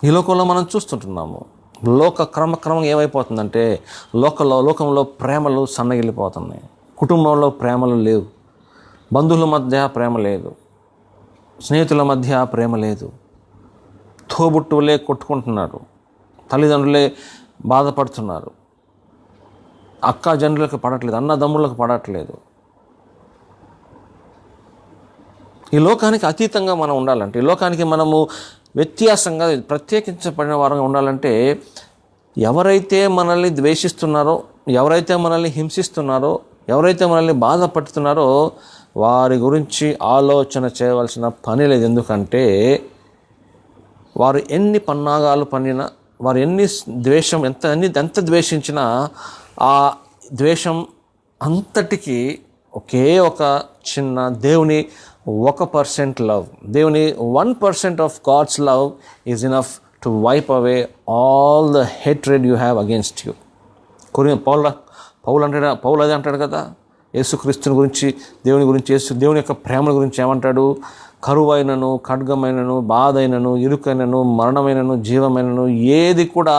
ఈ లోకంలో మనం చూస్తుంటున్నాము, క్రమక్రమంగా ఏమైపోతుందంటే లోకంలో ప్రేమలు సన్నగిల్లిపోతున్నాయి. కుటుంబంలో ప్రేమలు లేవు, బంధువుల మధ్య ప్రేమ లేదు, స్నేహితుల మధ్య ప్రేమ లేదు, తోబుట్టువులే కొట్టుకుంటున్నారు, తల్లిదండ్రులే బాధపడుతున్నారు, అక్క జనులకు పడట్లేదు, అన్నదమ్ములకు పడట్లేదు. ఈ లోకానికి అతీతంగా మనం ఉండాలంటే, ఈ లోకానికి మనము వ్యత్యాసంగా ప్రత్యేకించబడిన వారంగా ఉండాలంటే, ఎవరైతే మనల్ని ద్వేషిస్తున్నారో, ఎవరైతే మనల్ని హింసిస్తున్నారో, ఎవరైతే మనల్ని బాధపడుతున్నారో వారి గురించి ఆలోచన చేయవలసిన పని లేదు. ఎందుకంటే వారు ఎన్ని పన్నాగాలు పన్నినా, వారు ఎంత ద్వేషించినా ఆ ద్వేషం అంతటికీ ఒకే ఒక చిన్న దేవుని 1% లవ్. దేవుని 1% of God's love is enough to wipe away all the hatred you have against you. Paulu అదే అంటాడు కదా, యేసుక్రీస్తుని గురించి, దేవుని గురించి, దేవుని యొక్క ప్రేమ గురించి ఏమంటాడు? కరువైనను, ఖడ్గమైనను, బాధైనను, ఇరుకైనను, మరణమైనను, జీవమైనను ఏది కూడా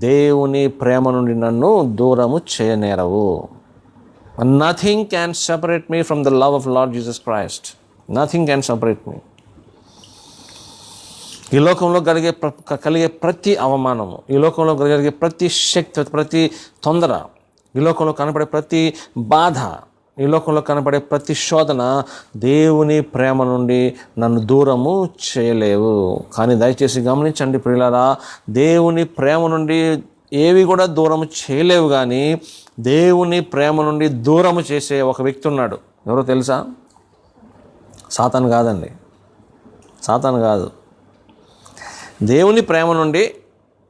దేవుని ప్రేమ నుండి నన్ను దూరము చేయనేరవు. Nothing can separate me from the love of Lord Jesus Christ. Nothing can separate me. ఈ లోకంలో కలిగే ప్రతి అవమానము, ఈ లోకంలో కలిగే ప్రతి శక్తి, ప్రతి తొందర, ఈ లోకంలో కనపడే ప్రతి బాధ, ఈ లోకంలో కనపడే ప్రతి శోధన దేవుని ప్రేమ నుండి నన్ను దూరము చేయలేవు. కానీ దయచేసి గమనించండి ప్రియులారా, దేవుని ప్రేమ నుండి ఏవి కూడా దూరము చేయలేవు. కానీ దేవుని ప్రేమ నుండి దూరము చేసే ఒక వ్యక్తి ఉన్నాడు. ఎవరో తెలుసా? సాతాను కాదండి, సాతాను కాదు. దేవుని ప్రేమ నుండి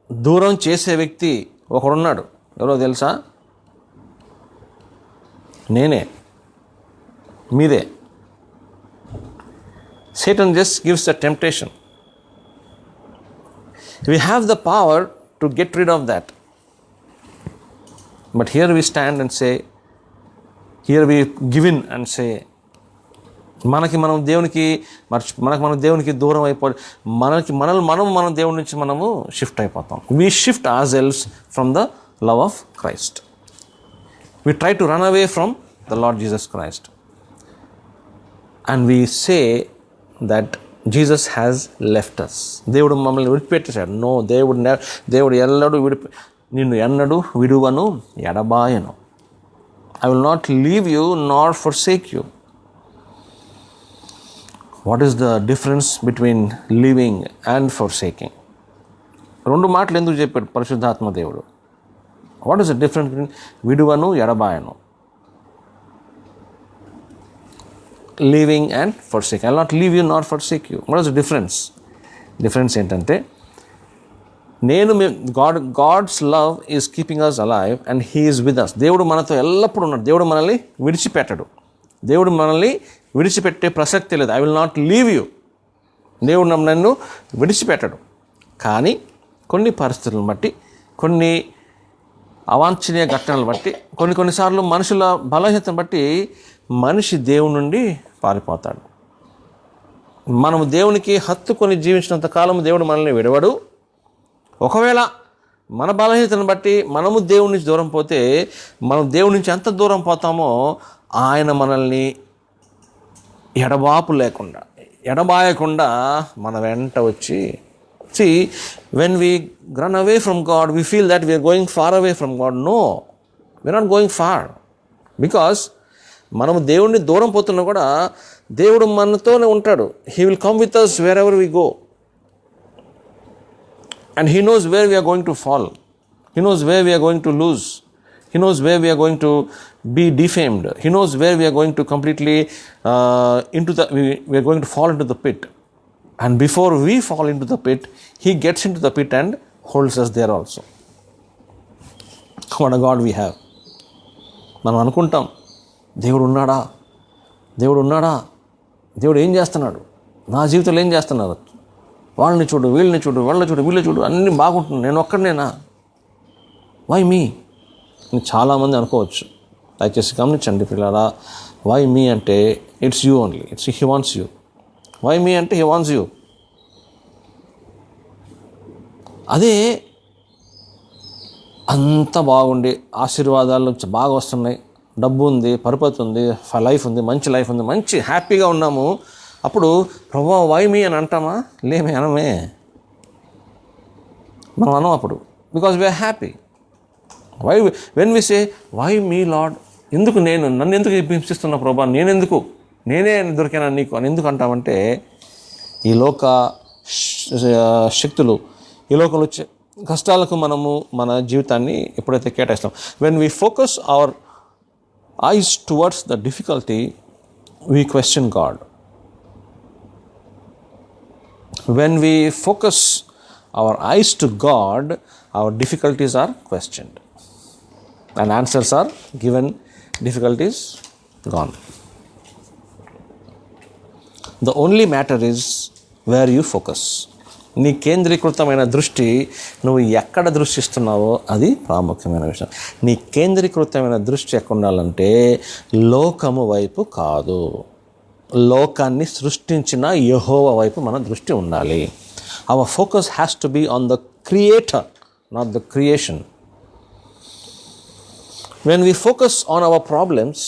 దూరం చేసే వ్యక్తి ఒకడున్నాడు. ఎవరో తెలుసా? నేనే, మీరే. Satan just gives the temptation. We have the power to get rid of that. But here we stand and say, here we give in and say, మనం దేవునికి దూరం అయిపో, మనం దేవుని నుంచి మనము షిఫ్ట్ అయిపోతాం. We shift ourselves from the love of Christ. We try to run away from the Lord Jesus Christ. And we say that Jesus has left us. దేవుడు మమ్మల్ని విడిచిపెట్టేశాడు. నో, దేవుడు ఎల్లడు నిన్ను ఎన్నడు విడువను ఎడబాయను. I will not leave you nor forsake you. What is the difference between leaving and forsaking? రెండు మాటలు ఎందుకు చెప్పాడు పరిశుద్ధాత్మ దేవుడు? What is the difference between విడువను ఎడబాయను? Leaving and forsaking. I will not leave you nor forsake you. What is the difference? Difference ఏంటంటే, God's love is keeping us alive and He is with us. దేవుడు మనతో ఎల్లప్పుడూ ఉన్నాడు. దేవుడు మనల్ని విడిచిపెట్టడు. దేవుడు మనల్ని విడిచిపెట్టే ప్రసక్తి లేదు. I will not leave you. దేవుడు నన్ను విడిచిపెట్టడు. కానీ కొన్ని పరిస్థితులను బట్టి, కొన్ని అవాంఛనీయ ఘటనలు బట్టి, కొన్నిసార్లు మనుషుల బలహీనతను బట్టి మనిషి దేవుని నుండి పారిపోతాడు. మనము దేవునికి హత్తుకొని జీవించినంత కాలం దేవుడు మనల్ని విడవడు. ఒకవేళ మన బలహీనతను బట్టి మనము దేవుని నుంచి దూరం పోతే, మనం దేవుని నుంచి ఎంత దూరం పోతామో ఆయన మనల్ని ఎడబాయకుండా మన వెంట వచ్చి, see, when we run away from God, we feel that we are going far away from God. No, we are not going far. Because మనము దేవుడిని దూరం పోతున్నా కూడా దేవుడు మనతోనే ఉంటాడు. He will come with us wherever we go. And He knows where we are going to fall. He knows where we are going to lose. He knows where we are going to be defamed. He knows where we are going to completely we are going to fall into the pit. And before we fall into the pit, He gets into the pit and holds us there also. What a God we have. మనం అనుకుంటాం, దేవుడు ఉన్నాడా, దేవుడు ఏం చేస్తున్నాడు, నా జీవితంలో ఏం చేస్తున్నారు, వాళ్ళని చూడు, వీళ్ళని చూడు, వీళ్ళని చూడు, అన్నీ బాగుంటుంది, నేను ఒక్కడనేనా, వై మీ అని చాలామంది అనుకోవచ్చు. దయచేసి గమనించండి పిల్లరా, వై మీ అంటే it's you only, he wants you. Why me అంటే హీ వాంట్స్ యూ. అదే అంత బాగుండి ఆశీర్వాదాలు బాగా వస్తున్నాయి, డబ్బు ఉంది, పరపతి ఉంది, లైఫ్ ఉంది, మంచి లైఫ్ ఉంది, మంచి హ్యాపీగా ఉన్నాము, అప్పుడు ప్రభువా వై మీ అని అంటామా? లేమే, అనమే. మనం అనం అప్పుడు, because we're happy. When we say why me Lord, ఎందుకు నన్ను ఎందుకు హింసిస్తున్నా ప్రభా, నేనే దొరికానా నీకు అని ఎందుకు అంటామంటే, ఈ లోక శక్తులు, ఈ లోకంలో వచ్చే కష్టాలకు మనము మన జీవితాన్ని ఎప్పుడైతే కేటాయిస్తాం, when we focus our eyes towards the difficulty, we question God. When we focus our eyes to God, our difficulties are questioned and answers are given, difficulties gone. The only matter is where you focus. నీ కేంద్రీకృతమైన దృష్టి, నువ్వు ఎక్కడ దృష్టిస్తున్నావో అది ప్రాముఖ్యమైన విషయం. నీ కేంద్రీకృతమైన దృష్టి ఎక్కడ ఉండాలంటే లోకము వైపు కాదు, లోకాన్ని సృష్టించిన యెహోవా వైపు మన దృష్టి ఉండాలి. Our focus has to be on the creator, not the creation. When we focus on our problems,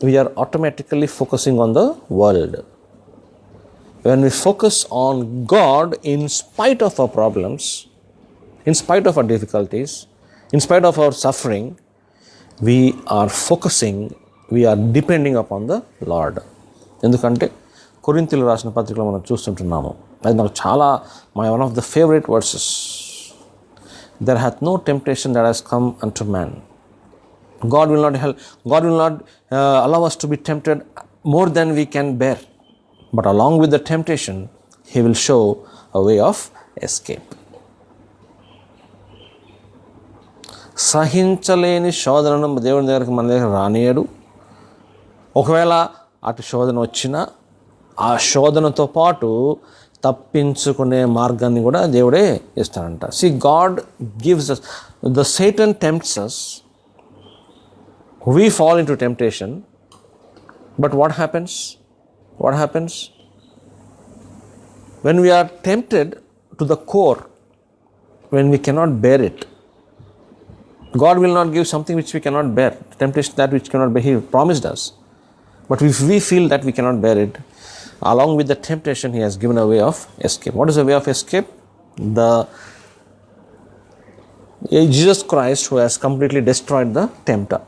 we are automatically focusing on the world. When we focus on God in spite of our problems, in spite of our difficulties, in spite of our suffering, we are focusing, we are depending upon the Lord. ఎందుకంటే కొరింథీయులకు రాసిన పత్రికలో మనం చూస్తుంటున్నాము, అది నాకు చాలా one of the favorite verses. There hath no temptation that has come unto man. God will not allow us to be tempted more than we can bear. But along with the temptation, He will show a way of escape. సహించలేని శోధనను దేవుని దగ్గరికి మన దగ్గర రానియడు. ఒకవేళ అటు శోధన వచ్చినా ఆ శోధనతో పాటు తప్పించుకునే మార్గాన్ని కూడా దేవుడే ఇస్తాడంట. See, God gives us, the Satan tempts us, we fall into temptation, but what happens? When we are tempted to the core, when we cannot bear it, God will not give something which we cannot bear. Temptation that which cannot bear, He promised us. But if we feel that we cannot bear it, along with the temptation, He has given a way of escape. What is the way of escape? Jesus Christ, who has completely destroyed the tempter.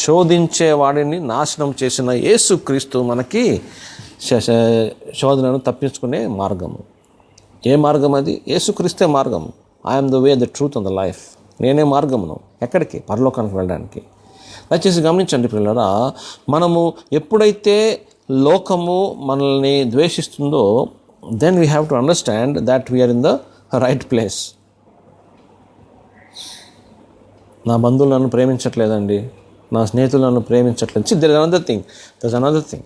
శోధించే వాడిని నాశనం చేసిన యేసుక్రీస్తు మనకి శోధనను తప్పించుకునే మార్గము. ఏ మార్గం అది? యేసుక్రీస్తే మార్గము. I'm the way, the truth and the life. నేనే మార్గమును. ఎక్కడికి? పరలోకానికి వెళ్ళడానికి. దయచేసి గమనించండి పిల్లరా, మనము ఎప్పుడైతే లోకము మనల్ని ద్వేషిస్తుందో, then we have to understand that we are in the right place. నా బంధువులు నన్ను ప్రేమించట్లేదండి, నా స్నేహితులు నన్ను ప్రేమించట్లేదు. There is another thing.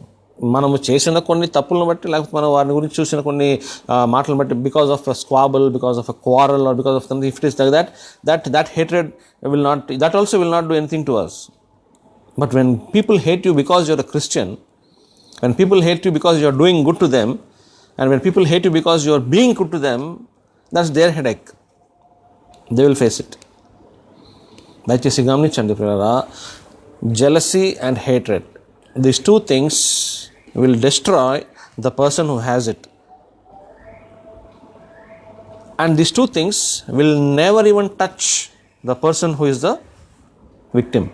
మనము చేసిన కొన్ని తప్పులను బట్టి, లేకపోతే మనం వారిని గురించి చూసిన కొన్ని మాటలను బట్టి, because of a squabble, because of a quarrel, or because of something, if it is like that hatred will not, that also will not do anything to us. But when people hate you because you're a Christian, when people hate you because you're doing good to them, and when people hate you because you're being good to them, that's their headache. They will face it. దయచేసి గమనించండి పిల్లరా, jealousy and hatred, these two things will destroy the person who has it, and these two things will never even touch the person who is the victim.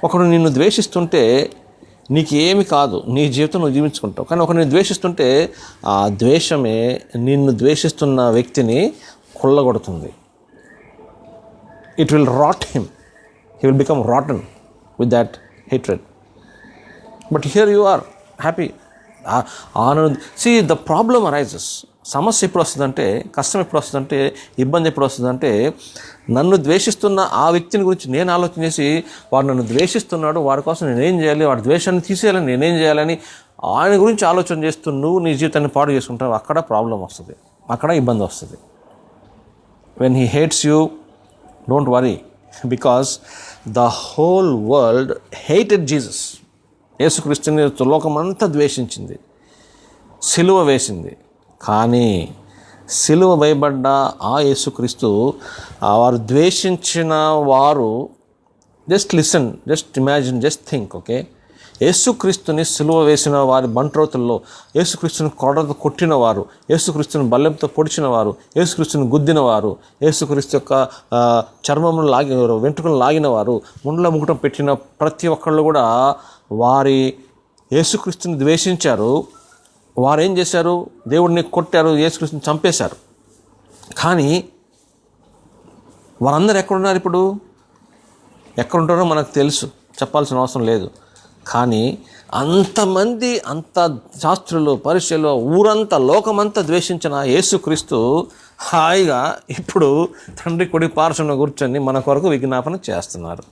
ఒకడు నిన్ను ద్వేషిస్తుంటే నీకు ఏమి కాదు, నీ జీవితం నువ్వు జీవించుకుంటావు. కానీ ఒకరిని ద్వేషిస్తుంటే ఆ ద్వేషమే నిన్ను ద్వేషిస్తున్న వ్యక్తిని కొల్లగొడుతుంది. It will rot him. He will become rotten with that hatred. But here you are happy. See, the problem arises. సమస్య ఎప్పుడు వస్తుందంటే, కష్టం ఎప్పుడు వస్తుందంటే, ఇబ్బంది ఎప్పుడు వస్తుందంటే, నన్ను ద్వేషిస్తున్న ఆ వ్యక్తిని గురించి నేను ఆలోచన చేసి, వాడు నన్ను ద్వేషిస్తున్నాడు, వాడి కోసం నేనేం చేయాలి, వాడి ద్వేషాన్ని తీసేయాలని నేనేం చేయాలని ఆయన గురించి ఆలోచన చేస్తూ నువ్వు నీ జీవితాన్ని పాడు చేసుకుంటావు. అక్కడ ప్రాబ్లం వస్తుంది, అక్కడ ఇబ్బంది వస్తుంది. When he hates you, don't worry, because the whole world hated Jesus. యేసుక్రీస్తుని లోకమంతా ద్వేషించింది, సిలువ వేసింది. కానీ సిలువ వేయబడ్డ ఆ యేసుక్రీస్తు, వారు ద్వేషించిన వారు, just listen, just imagine, just think, okay. యేసుక్రీస్తుని సిలువ వేసిన వారి బంట్రోతుల్లో, యేసుక్రీస్తుని కొడతో కొట్టినవారు, యేసుక్రీస్తుని బల్లెంతో పొడిచినవారు, యేసుక్రీస్తుని గుద్దినవారు, యేసుక్రీస్తు యొక్క చర్మమును వెంట్రుకలు లాగినవారు, ముండ్ల ముకుటం పెట్టిన ప్రతి ఒక్కళ్ళు కూడా వారి యేసుక్రీస్తుని ద్వేషించారు. వారు ఏం చేశారు? దేవుడిని కొట్టారు, యేసుక్రీస్తుని చంపేశారు. కానీ వారందరూ ఎక్కడున్నారు? ఇప్పుడు ఎక్కడుంటారో మనకు తెలుసు, చెప్పాల్సిన అవసరం లేదు. కానీ అంతమంది, అంత శాస్త్రులు, పరిచయులు, ఊరంతా, లోకమంతా ద్వేషించిన యేసుక్రీస్తు హాయిగా ఇప్పుడు తండ్రి కుడి పార్శ్వన కూర్చొని మన కొరకు విజ్ఞాపన చేస్తున్నారు.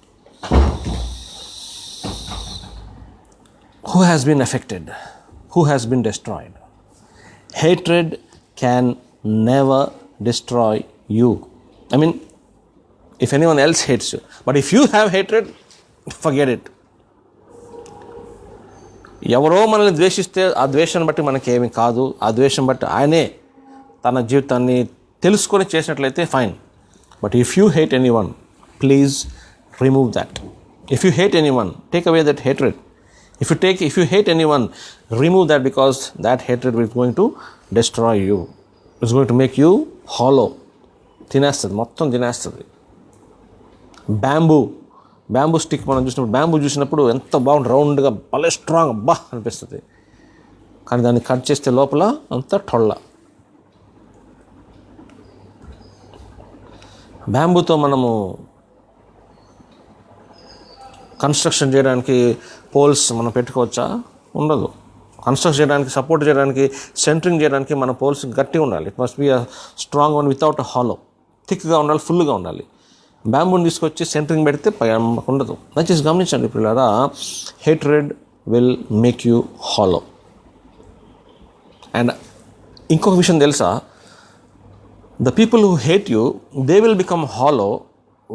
who has been affected, who has been destroyed. Hatred can never destroy you. I mean, if anyone else hates you, but if you have hatred, forget it. ఎవరో మనల్ని ద్వేషిస్తే ఆ ద్వేషాన్ని బట్టి మనకేమీ కాదు. ఆ ద్వేషం బట్టి ఆయనే తన జీవితాన్ని తెలుసుకొని చేసినట్లయితే fine. But if you hate any one, please remove that. If you hate any one, take away that hatred. If you hate anyone, remove that, because that hatred is going to destroy you. It's going to make you hollow. తినేస్తుంది, మొత్తం తినేస్తుంది. Bamboo stick మనం చూసినప్పుడు ఎంత బాగుంటుంది, రౌండ్గా భలే strong అబ్బా అనిపిస్తుంది. కానీ దాన్ని కట్ చేస్తే లోపల అంతా టొల్ల. బ్యాంబూతో మనము కన్స్ట్రక్షన్ చేయడానికి పోల్స్ మనం పెట్టుకోవచ్చా? ఉండదు. కన్స్ట్రక్ట్ చేయడానికి, సపోర్ట్ చేయడానికి, సెంటరింగ్ చేయడానికి మన పోల్స్ గట్టిగా ఉండాలి. It must be a strong one without a hollow. థిక్గా ఉండాలి, ఫుల్గా ఉండాలి. బ్యాంబూని తీసుకొచ్చి సెంటరింగ్ పెడితే ఉండదు. దయచేసి గమనించండి పిల్లరా, hatred will make you hollow. And ఇంకొక విషయం తెలుసా, the people who hate you, they will become hollow.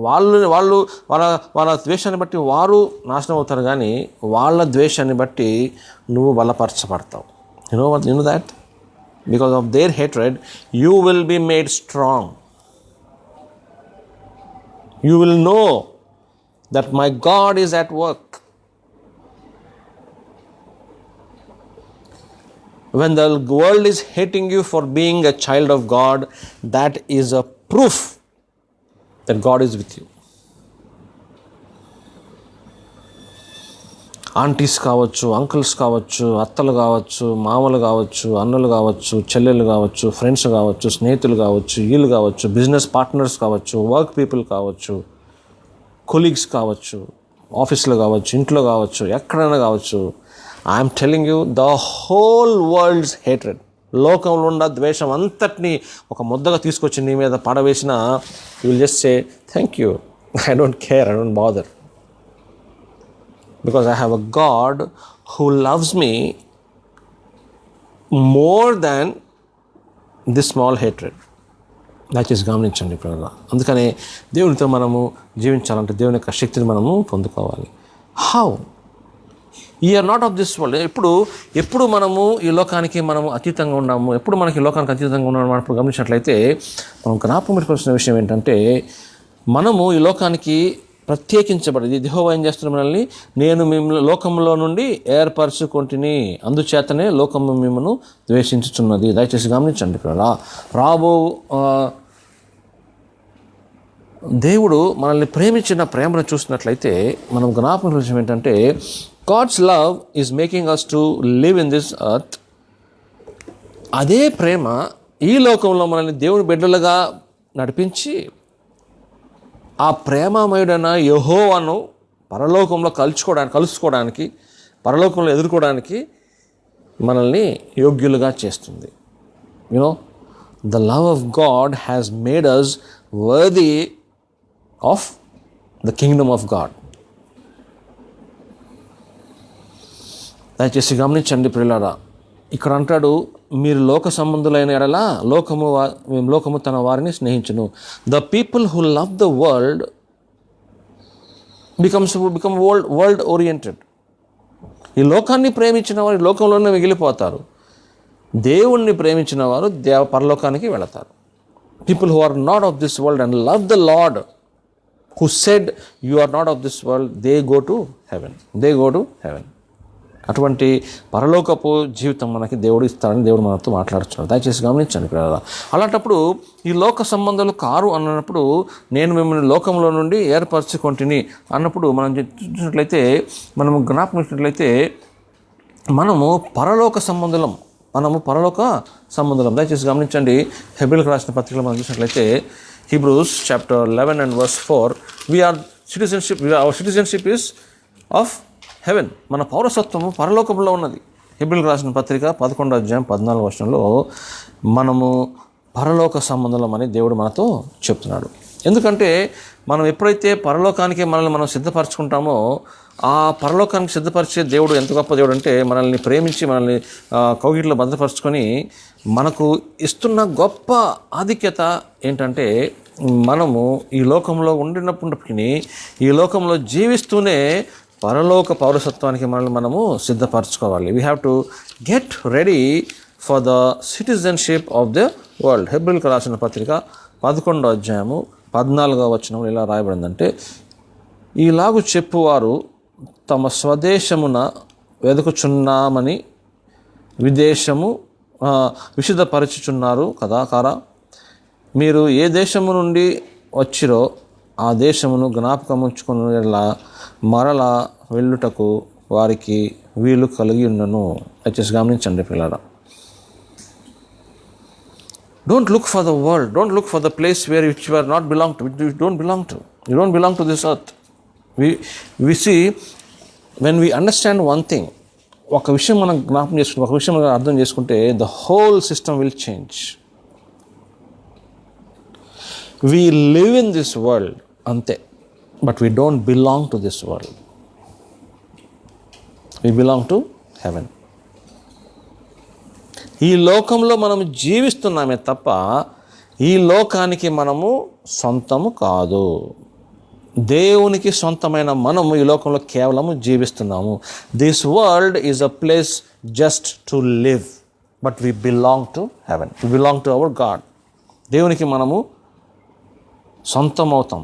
వాళ్ళ ద్వేషాన్ని బట్టి వారు నాశనం అవుతారు, కానీ వాళ్ళ ద్వేషాన్ని బట్టి నువ్వు బలపరచబడతావు. You know that? Because of their hatred you will be made strong. You will know that my God is at work. When the world is hating you for being a child of God, that is a proof that God is with you. Aunties కావచ్చు, uncles కావచ్చు, అత్తలు కావచ్చు, మామలు కావచ్చు, అన్నలు కావచ్చు, చెల్లెలు కావచ్చు, ఫ్రెండ్స్ కావచ్చు, స్నేహితులు కావచ్చు, వీళ్ళు కావచ్చు, బిజినెస్ పార్ట్నర్స్ కావచ్చు, వర్క్ పీపుల్ కావచ్చు, కొలీగ్స్ కావచ్చు, ఆఫీస్లో కావచ్చు, ఇంట్లో కావచ్చు, ఎక్కడైనా కావచ్చు. I'm telling you, the whole world's hatred, లోకంలో ఉన్న ద్వేషం అంతటినీ ఒక ముద్దగా తీసుకొచ్చి నీ మీద పడవేసిన, you will just say thank you, I don't care, I don't bother. Because I have a God who loves me more than this small hatred. దయచేసి గమనించండి ఇప్పుడు. అందుకనే దేవునితో మనము జీవించాలంటే దేవుని యొక్క శక్తిని మనము పొందుకోవాలి. How? You are not of this world. ఎప్పుడు మనము ఈ లోకానికి మనము అతీతంగా ఉన్నాము, ఎప్పుడు మనకి ఈ లోకానికి అతీతంగా ఉన్నాము అన్నప్పుడు గమనించినట్లయితే మనం జ్ఞాపకం పెట్టుకోవాల్సిన విషయం ఏంటంటే, మనము ఈ లోకానికి ప్రత్యేకించబడింది. యెహోవా ఏం చేస్తున్నారు మనల్ని, నేను మిమ్మల్ని లోకంలో నుండి ఏర్పరచుకొంటిని, అందుచేతనే లోకము మిమ్మల్ని ద్వేషించుచున్నది. దయచేసి గమనించండి. రాబో దేవుడు మనల్ని ప్రేమించిన ప్రేమను చూసినట్లయితే మనం జ్ఞాపకం విషయం ఏంటంటే, God's love is making us to live in this earth. అదే ప్రేమ ఈ లోకంలో మనల్ని దేవుని బిడ్డలుగా నడిపించి ఆ ప్రేమమయుడైన యెహోవాను పరలోకంలో కలుసుకోవడానికి పరలోకంలో ఎదుర్కోవడానికి మనల్ని యోగ్యులుగా చేస్తుంది. You know, the love of God has made us worthy of the kingdom of God. దయచేసి గమనించండి ప్రియులారా, ఇక్కడ అంటాడు, మీరు లోక సంబంధులైన ఎడల లోకము తన వారిని స్నేహించును. The people who love the world become world oriented. ఈ లోకాన్ని ప్రేమించిన వారు లోకంలోనే మిగిలిపోతారు. దేవుణ్ణి ప్రేమించిన వారు పరలోకానికి వెళతారు. People who are not of this world and love the Lord who said you are not of this world, they go to heaven. అటువంటి పరలోకపు జీవితం మనకి దేవుడు ఇస్తాడని దేవుడు మనతో మాట్లాడుతున్నాడు. దయచేసి గమనించండి పిల్లలు. అలాంటప్పుడు ఈ లోక సంబంధాలు కారు అన్నప్పుడు, నేను మిమ్మల్ని లోకంలో నుండి ఏర్పరచుకొంటిని అన్నప్పుడు మనం చూసినట్లయితే, మనము జ్ఞాపకం మనము పరలోక సంబంధులం. దయచేసి గమనించండి. హెబ్రీయులకు రాసిన పత్రికలో మనం చూసినట్లయితే, Hebrews chapter 11 and verse 4, our citizenship is of heaven. మన పౌరసత్వము పరలోకంలో ఉన్నది. హెబ్రీయులకు రాసిన పత్రిక 11వ అధ్యాయం 14వ వచనంలో మనము పరలోక సంబంధం అని దేవుడు మనతో చెప్తున్నాడు. ఎందుకంటే మనం ఎప్పుడైతే పరలోకానికి మనల్ని మనం సిద్ధపరచుకుంటామో, ఆ పరలోకానికి సిద్ధపరిచే దేవుడు ఎంత గొప్ప దేవుడు అంటే, మనల్ని ప్రేమించి మనల్ని కౌగిట్లో భద్రపరుచుకొని మనకు ఇస్తున్న గొప్ప ఆధిక్యత ఏంటంటే, మనము ఈ లోకంలో ఉండినప్పటికీ ఈ లోకంలో జీవిస్తూనే పరలోక పౌరసత్వానికి మనల్ని మనము సిద్ధపరచుకోవాలి. We have to get ready for the citizenship of the world. హెబ్రీయులకు రాసిన పత్రిక 11వ అధ్యాయము 14వ వచనంలో ఇలా రాయబడిందంటే, ఈలాగు చెప్పువారు తమ స్వదేశమున వెదుకుచున్నామని విశుద్ధపరచుచున్నారు కదా కారా. మీరు ఏ దేశము నుండి వచ్చిరో ఆ దేశమును జ్ఞాపకముంచుకునేలా మరలా వెళ్ళుటకు వారికి వీలు కలిగి ఉన్నను. దయచేసి గమనించండి పిల్లరా. Don't look for the world. Don't look for the place where you are not belong to. You don't belong to. You don't belong to this earth. We see, when we understand one thing, ఒక విషయం మనం జ్ఞాపకం చేసుకుంటే, ఒక విషయం మనం అర్థం చేసుకుంటే, the whole system will change. We live in this world, అంతే, but we don't belong to this world. We belong to heaven. ఈ లోకంలో మనము జీవిస్తున్నామే తప్ప ఈ లోకానికి మనము సొంతము కాదు. దేవునికి సొంతమైన మనము ఈ లోకంలో కేవలము జీవిస్తున్నాము. This world is a place just to live, but we belong to heaven. We belong to our God. దేవునికి మనము సొంతమవుతాం.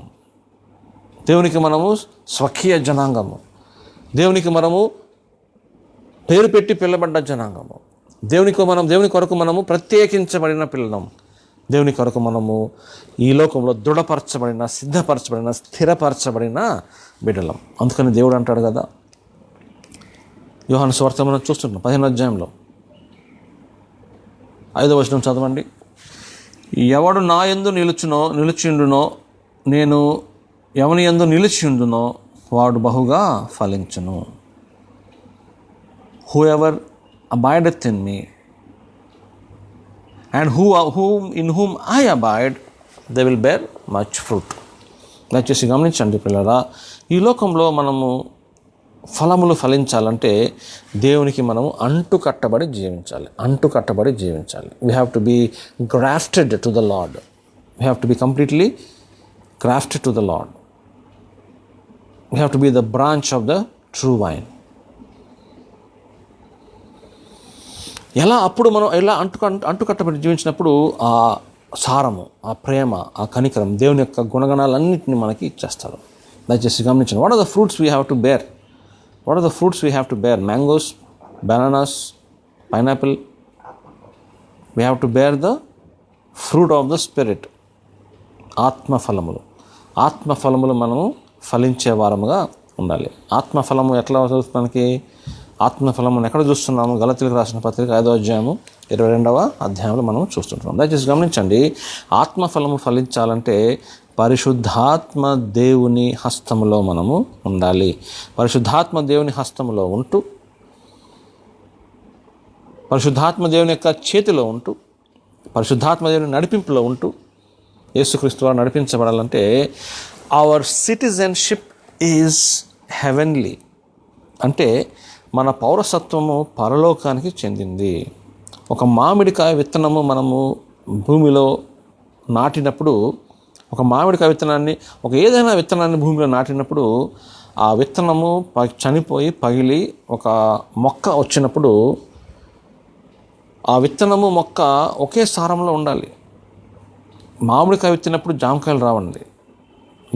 దేవునికి మనము స్వకీయ జనాంగము. దేవునికి మనము పేరు పెట్టి పిల్లబడ్డ జనాంగము. దేవుని కొరకు మనము ప్రత్యేకించబడిన పిల్లలం. దేవుని కొరకు మనము ఈ లోకంలో దృఢపరచబడిన, సిద్ధపరచబడిన, స్థిరపరచబడిన బిడ్డలం. అందుకని దేవుడు అంటాడు కదా, యోహాను సువార్త మనం చూస్తున్నాం 15వ అధ్యాయంలో 5వ వచనం చదవండి. ఎవడు నా యందు నిలిచిండునో, నేను ఎవని యందు నిలిచిండునో వాడు బహుగా ఫలించును. Whoever abideth in me and in whom I abide, they will bear much fruit. దయచేసి గమనించండి పిల్లరా, ఈ లోకంలో మనము ఫలములు ఫలించాలంటే దేవునికి మనము అంటుకట్టబడి జీవించాలి. We have to be grafted to the Lord. We have to be completely grafted to the Lord. We have to be the branch of the true vine. అప్పుడు మనం ఎలా అంటుకట్టబడి జీవించినప్పుడు ఆ సారము, ఆ ప్రేమ, ఆ కనికరం, దేవుని యొక్క గుణగణాలన్నింటినీ మనకి ఇచ్చేస్తారు. దయచేసి గమనించండి. What are the fruits we have to bear? Mangoes, bananas, pineapple. We have to bear the fruit of the spirit. ఆత్మఫలములు మనము ఫలించే వారముగా ఉండాలి. ఆత్మఫలము ఎట్లా వస్తుంది మనకి? ఆత్మఫలమును ఎక్కడ చూస్తున్నాము? గలతీయులకు రాసిన పత్రిక 5వ అధ్యాయము 22వ అధ్యాయంలో మనం చూస్తుంటున్నాం. దయచేసి గమనించండి. ఆత్మఫలము ఫలించాలంటే పరిశుద్ధాత్మ దేవుని హస్తములో మనము ఉండాలి. పరిశుద్ధాత్మ దేవుని హస్తములో ఉంటూ, పరిశుద్ధాత్మ దేవుని యొక్క చేతిలో ఉంటూ, పరిశుద్ధాత్మ దేవుని నడిపింపులో ఉంటూ యేసుక్రీస్తు వారు నడిపించబడాలంటే అవర్ సిటిజన్షిప్ ఈజ్ హెవెన్లీ. అంటే మన పౌరసత్వము పరలోకానికి చెందింది. ఒక మామిడికాయ విత్తనము మనము భూమిలో నాటినప్పుడు, ఏదైనా విత్తనాన్ని భూమిలో నాటినప్పుడు ఆ విత్తనము చనిపోయి పగిలి ఒక మొక్క వచ్చినప్పుడు ఆ విత్తనము మొక్క ఒకే సారంలో ఉండాలి. మామిడికాయ విత్తినప్పుడు జామకాయలు రావండి,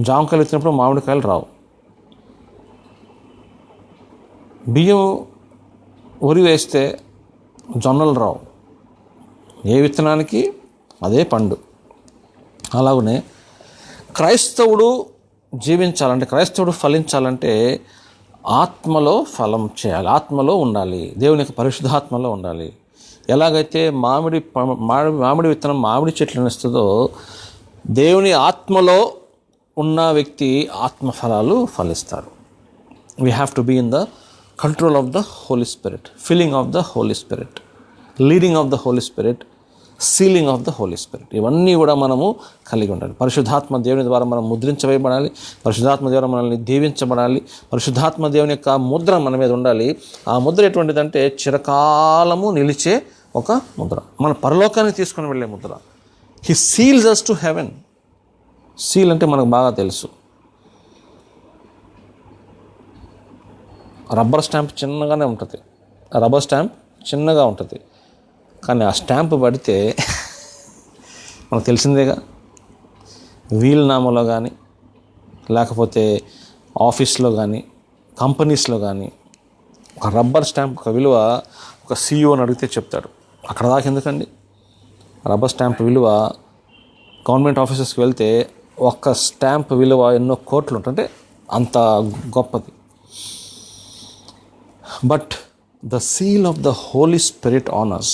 జామకాయలు విత్తినప్పుడు మామిడికాయలు రావు. బియ్యం ఉరి వేస్తే జొన్నలు రావు. ఏ విత్తనానికి అదే పండు. అలాగనే క్రైస్తవుడు జీవించాలంటే, క్రైస్తవుడు ఫలించాలంటే ఆత్మలో ఫలం చేయాలి, ఆత్మలో ఉండాలి, దేవుని యొక్క పరిశుద్ధాత్మలో ఉండాలి. ఎలాగైతే మామిడి విత్తనం మామిడి చెట్లను ఇస్తుందో, దేవుని ఆత్మలో ఉన్న వ్యక్తి ఆత్మఫలాలు ఫలిస్తారు. We have to be in the control of the Holy Spirit, filling of the Holy Spirit, leading of the Holy Spirit, sealing of the Holy Spirit. ఇవన్నీ కూడా మనము కలిగి ఉండాలి. పరిశుద్ధాత్మ దేవుని ద్వారా మనం ముద్రించవేయబడాలి. పరిశుద్ధాత్మ ద్వారా మనల్ని దీవించబడాలి. పరిశుద్ధాత్మ దేవుని యొక్క ముద్ర మన మీద ఉండాలి. ఆ ముద్ర ఎటువంటిదంటే చిరకాలము నిలిచే ఒక ముద్ర, మన పరలోకానికి తీసుకొని వెళ్ళే ముద్ర. He seals us to heaven. Seal అంటే మనకు బాగా తెలుసు. రబ్బర్ స్టాంప్ చిన్నగానే ఉంటుంది, రబ్బర్ స్టాంప్ చిన్నగా ఉంటుంది, కానీ ఆ స్టాంప్ పడితే మనకు తెలిసిందేగా. వీలునామాలో కానీ, లేకపోతే ఆఫీస్లో కానీ, కంపెనీస్లో కానీ ఒక రబ్బర్ స్టాంప్ ఒక విలువ ఒక CEO అని అడిగితే చెప్తాడు. అక్కడ దాకా ఎందుకండి? రబ్బర్ స్టాంప్ విలువ గవర్నమెంట్ ఆఫీసెస్కి వెళ్తే ఒక్క స్టాంప్ విలువ ఎన్నో కోట్లు ఉంటుంది, అంత గొప్పది. But the seal of the Holy Spirit on us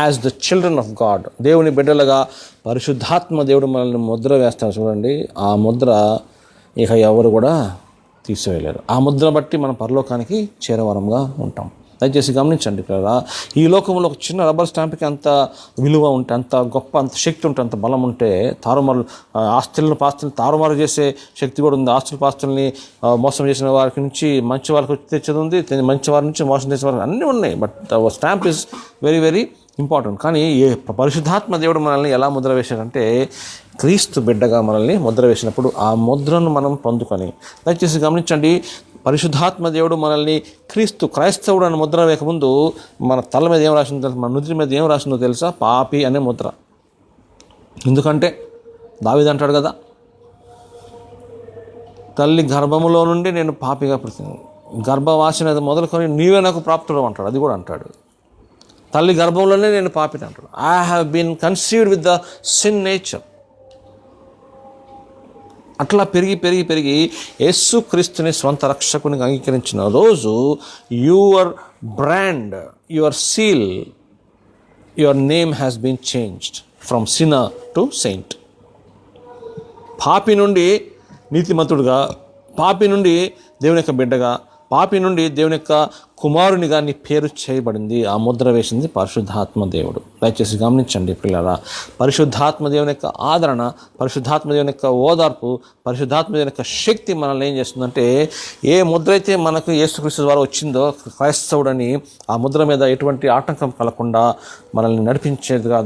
as the children of God. దేవుని బిడ్డలుగా పరిశుద్ధాత్మ దేవుడు మనల్ని ముద్ర వేస్తారు చూడండి. ఆ ముద్ర ఇక ఎవరు కూడా తీసివేయలేరు. ఆ ముద్ర బట్టి మనం పరలోకానికి చేరవరంగా ఉంటాం. దయచేసి గమనించండి పిల్లరా, ఈ లోకంలో ఒక చిన్న రబ్బర్ స్టాంప్కి అంత విలువ ఉంటే, అంత గొప్ప, అంత శక్తి ఉంటే, అంత బలం ఉంటే, తారుమారు పాస్తులను తారుమారు చేసే శక్తి కూడా ఉంది. పాస్తుల్ని మోసం చేసిన వారికి నుంచి మంచి వారికి తెచ్చేది ఉంది, మంచి వారి నుంచి మోసం చేసే వారికి అన్నీ ఉన్నాయి. But stamp is very very important. కానీ పరిశుద్ధాత్మ దేవుడు మనల్ని ఎలా ముద్ర వేశాడంటే, క్రీస్తు బిడ్డగా మనల్ని ముద్ర వేసినప్పుడు ఆ ముద్రను మనం పొందుకొని, దయచేసి గమనించండి, పరిశుద్ధాత్మ దేవుడు మనల్ని క్రైస్తవుడు అని ముద్ర వేయకముందు మన తల మీద ఏం రాసిందో తెలుసు, మన నుదిరి మీద ఏం రాసిందో తెలుసా? పాపి అనే ముద్ర. ఎందుకంటే దావీదు అంటాడు కదా, తల్లి గర్భములో నుండి నేను పాపిగా పుట్టింది, గర్భవాసిన మొదలుకొని నీవే నాకు ప్రాప్తుడు అంటాడు. అది కూడా అంటాడు, తల్లి గర్భంలోనే నేను పాపిని అంటాడు. I have been conceived with the sin nature. అట్లా పెరిగి పెరిగి పెరిగి యేసు క్రీస్తుని స్వంత రక్షకునికి అంగీకరించిన రోజు your brand, your seal, your name has been changed from sinner to saint. పాపి నుండి నీతిమంతుడుగా, పాపి నుండి దేవుని యొక్క బిడ్డగా, పాపి నుండి దేవుని యొక్క కుమారునిగా నీ పేరు చేయబడింది. ఆ ముద్ర వేసింది పరిశుద్ధాత్మ దేవుడు. దయచేసి గమనించండి పిల్లరా, పరిశుద్ధాత్మ దేవుని యొక్క ఆదరణ, పరిశుద్ధాత్మ దేవుని యొక్క ఓదార్పు, పరిశుద్ధాత్మ దేవుని యొక్క శక్తి మనల్ని ఏం చేస్తుందంటే, ఏ ముద్ర అయితే మనకు యేసుక్రీస్తు ద్వారా వచ్చిందో క్రైస్తవుడని, ఆ ముద్ర మీద ఎటువంటి ఆటంకం కలగకుండా మనల్ని నడిపించేదిగా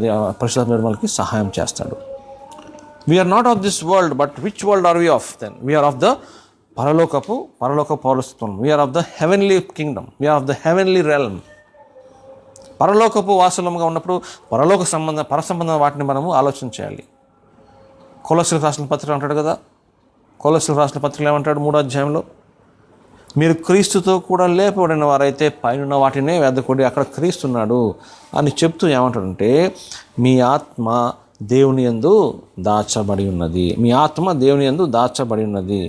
పరిశుద్ధాత్మ దేవుడు మనకి సహాయం చేస్తాడు. We're not of this world, but which world are we of? Then we're of the పరలోక పౌరసత్వం. We're of the heavenly kingdom, we're of the heavenly realm. పరలోకపు వాసులంగా ఉన్నప్పుడు పర సంబంధం వాటిని మనము ఆలోచన చేయాలి. కొలస్సీలకు రాసిన పత్రిక అంటాడు కదా, కొలస్సీలకు రాసిన పత్రికలు ఏమంటాడు 3వ అధ్యాయంలో, మీరు క్రీస్తుతో కూడా లేపబడిన వారైతే పైన వాటినే వెదకుడి, అక్కడ క్రీస్తున్నాడు అని చెప్తూ ఏమంటాడంటే, మీ ఆత్మ దేవుని యందు దాచబడి ఉన్నది, మీ ఆత్మ దేవుని యందు దాచబడి ఉన్నది.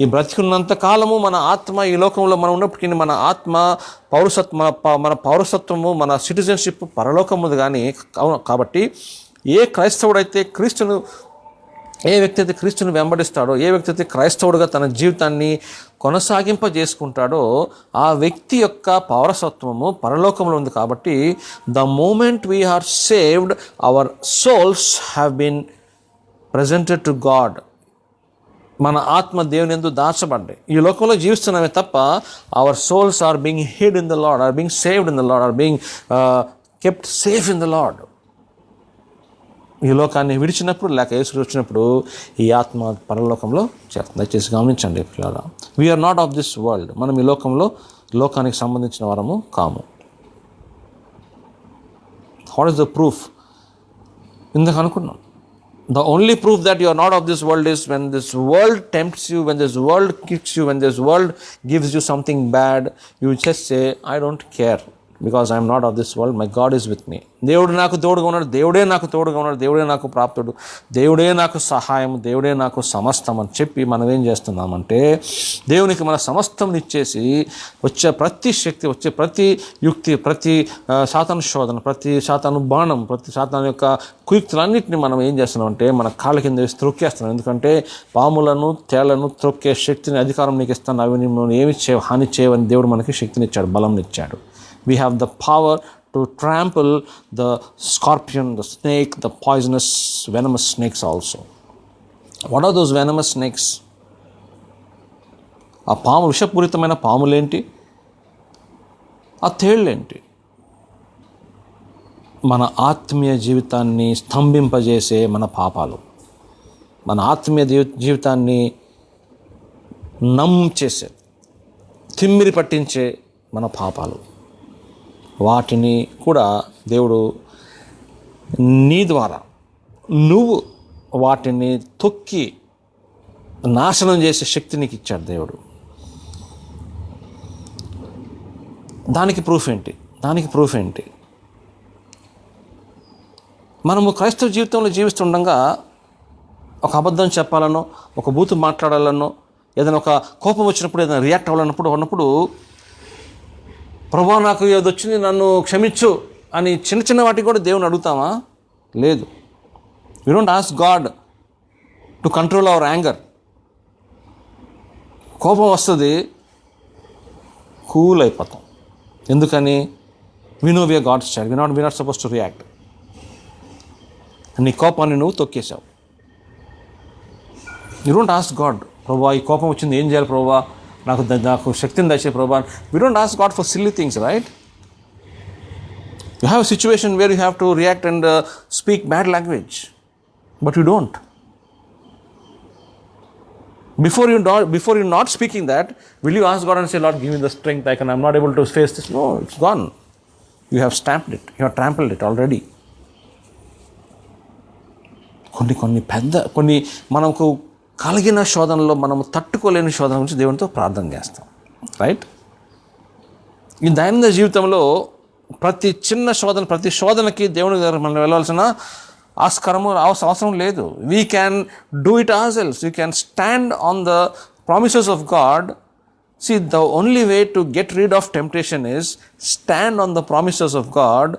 ఈ బ్రతికున్నంత కాలము మన ఆత్మ ఈ లోకంలో మనం ఉన్నప్పటికీ మన ఆత్మ మన పౌరసత్వము, మన సిటిజన్షిప్ పరలోకముంది కానీ. కాబట్టి ఏ క్రైస్తవుడైతే ఏ వ్యక్తి అయితే క్రీస్తుని వెంబడిస్తాడో, ఏ వ్యక్తి అయితే క్రైస్తవుడుగా తన జీవితాన్ని కొనసాగింపజేసుకుంటాడో, ఆ వ్యక్తి యొక్క పౌరసత్వము పరలోకంలో ఉంది. కాబట్టి the moment we are saved, our souls have been presented to God. మన ఆత్మ దేవుని యందు దాచబడ్డాయి. ఈ లోకంలో జీవిస్తున్నామే తప్ప our souls are being hid in the Lord, are being saved in the Lord, are being kept safe in the Lord. ఈ లోకాన్ని విడిచినప్పుడు, లేక యేసు వచ్చినప్పుడు ఈ ఆత్మ పరలోకంలో చేస్తుంది. దయచేసి గమనించండి పిల్లరా, we're not of this world. మనం ఈ లోకానికి సంబంధించిన వారము కాము. What is the proof? ఇందాక అనుకున్నాం, the only proof that you are not of this world is when this world tempts you, when this world kicks you, when this world gives you something bad, you just say, I don't care because I am not of this world, my God is with me. దేవుడు నాకు తోడుగా ఉన్నాడు, దేవుడే నాకు తోడుగా ఉన్నాడు, దేవుడే నాకు ప్రాప్తుడు, దేవుడే నాకు సహాయం, దేవుడే నాకు సమస్తం అని చెప్పి మనం ఏం చేస్తున్నామంటే, దేవునికి మన సమస్తం ఇచ్చేసి వచ్చే ప్రతి శక్తి, వచ్చే ప్రతి యుక్తి, ప్రతి సాతాను శోధన, ప్రతి సాతాను బాణం, ప్రతి సాతాను యొక్క కుయుక్తులన్నింటినీ మనం ఏం చేస్తున్నామంటే మన కాళ్ళ కింద వేసి త్రొక్కేస్తున్నాం. ఎందుకంటే పాములను తేళ్లను త్రొక్కే శక్తిని, అధికారం నీకు ఇస్తాను, అవి ఏమి హాని చేయవని దేవుడు మనకి శక్తినిచ్చాడు, బలం ఇచ్చాడు. We have the power to to trample the scorpion, the snake, the poisonous, venomous snakes also. What are those venomous snakes? ఆ పాము, విషపూరితమైన పాములేంటి? ఆ తేళ్ళేంటి? మన ఆత్మీయ జీవితాన్ని స్తంభింపజేసే మన పాపాలు, మన ఆత్మీయ జీవితాన్ని చేసే, తిమ్మిరి పట్టించే మన పాపాలు. వాటిని కూడా దేవుడు నీ ద్వారా, నువ్వు వాటిని తొక్కి నాశనం చేసే శక్తి నీకు ఇచ్చాడు దేవుడు. దానికి ప్రూఫ్ ఏంటి? మనము క్రైస్తవ జీవితంలో జీవిస్తుండగా ఒక అబద్ధం చెప్పాలనో, ఒక బూతు మాట్లాడాలనో, ఏదైనా ఒక కోపం వచ్చినప్పుడు, ఏదైనా రియాక్ట్ అవ్వాలన్నప్పుడు ప్రభువా నాకు ఏది వచ్చింది, నన్ను క్షమించు అని చిన్న చిన్న వాటికి కూడా దేవుని అడుగుతామా? లేదు. We don't ask God to control our anger. కోపం వస్తుంది, కూల్ అయిపోతాం. ఎందుకని? We know we are God's child. We're not supposed to react. నీ కోపాన్ని నువ్వు తొక్కేశావు. You don't ask God, ప్రభువా ఈ కోపం వచ్చింది, ఏం చేయాలి ప్రభువా, నాకు శక్తిని దయచే ప్రభువా. We don't ask God for silly things, right? You have a situation where you have to react and speak bad language, but you don't. Before you're not speaking that, will you ask God and say, Lord, give me the strength, I'm not able to face this? No, it's gone. You have stamped it. You have trampled it already. కొన్ని మనకు కలిగిన శోధనలో మనము తట్టుకోలేని శోధన గురించి దేవునితో ప్రార్థన చేస్తాం, రైట్? ఈ దైనందిన జీవితంలో ప్రతి చిన్న శోధన, ప్రతి శోధనకి దేవుని దగ్గర మనం వెళ్ళాల్సిన అవసరం లేదు. We can do it ourselves. We can stand on the promises of God. See, the only way to get rid of temptation is stand on the promises of God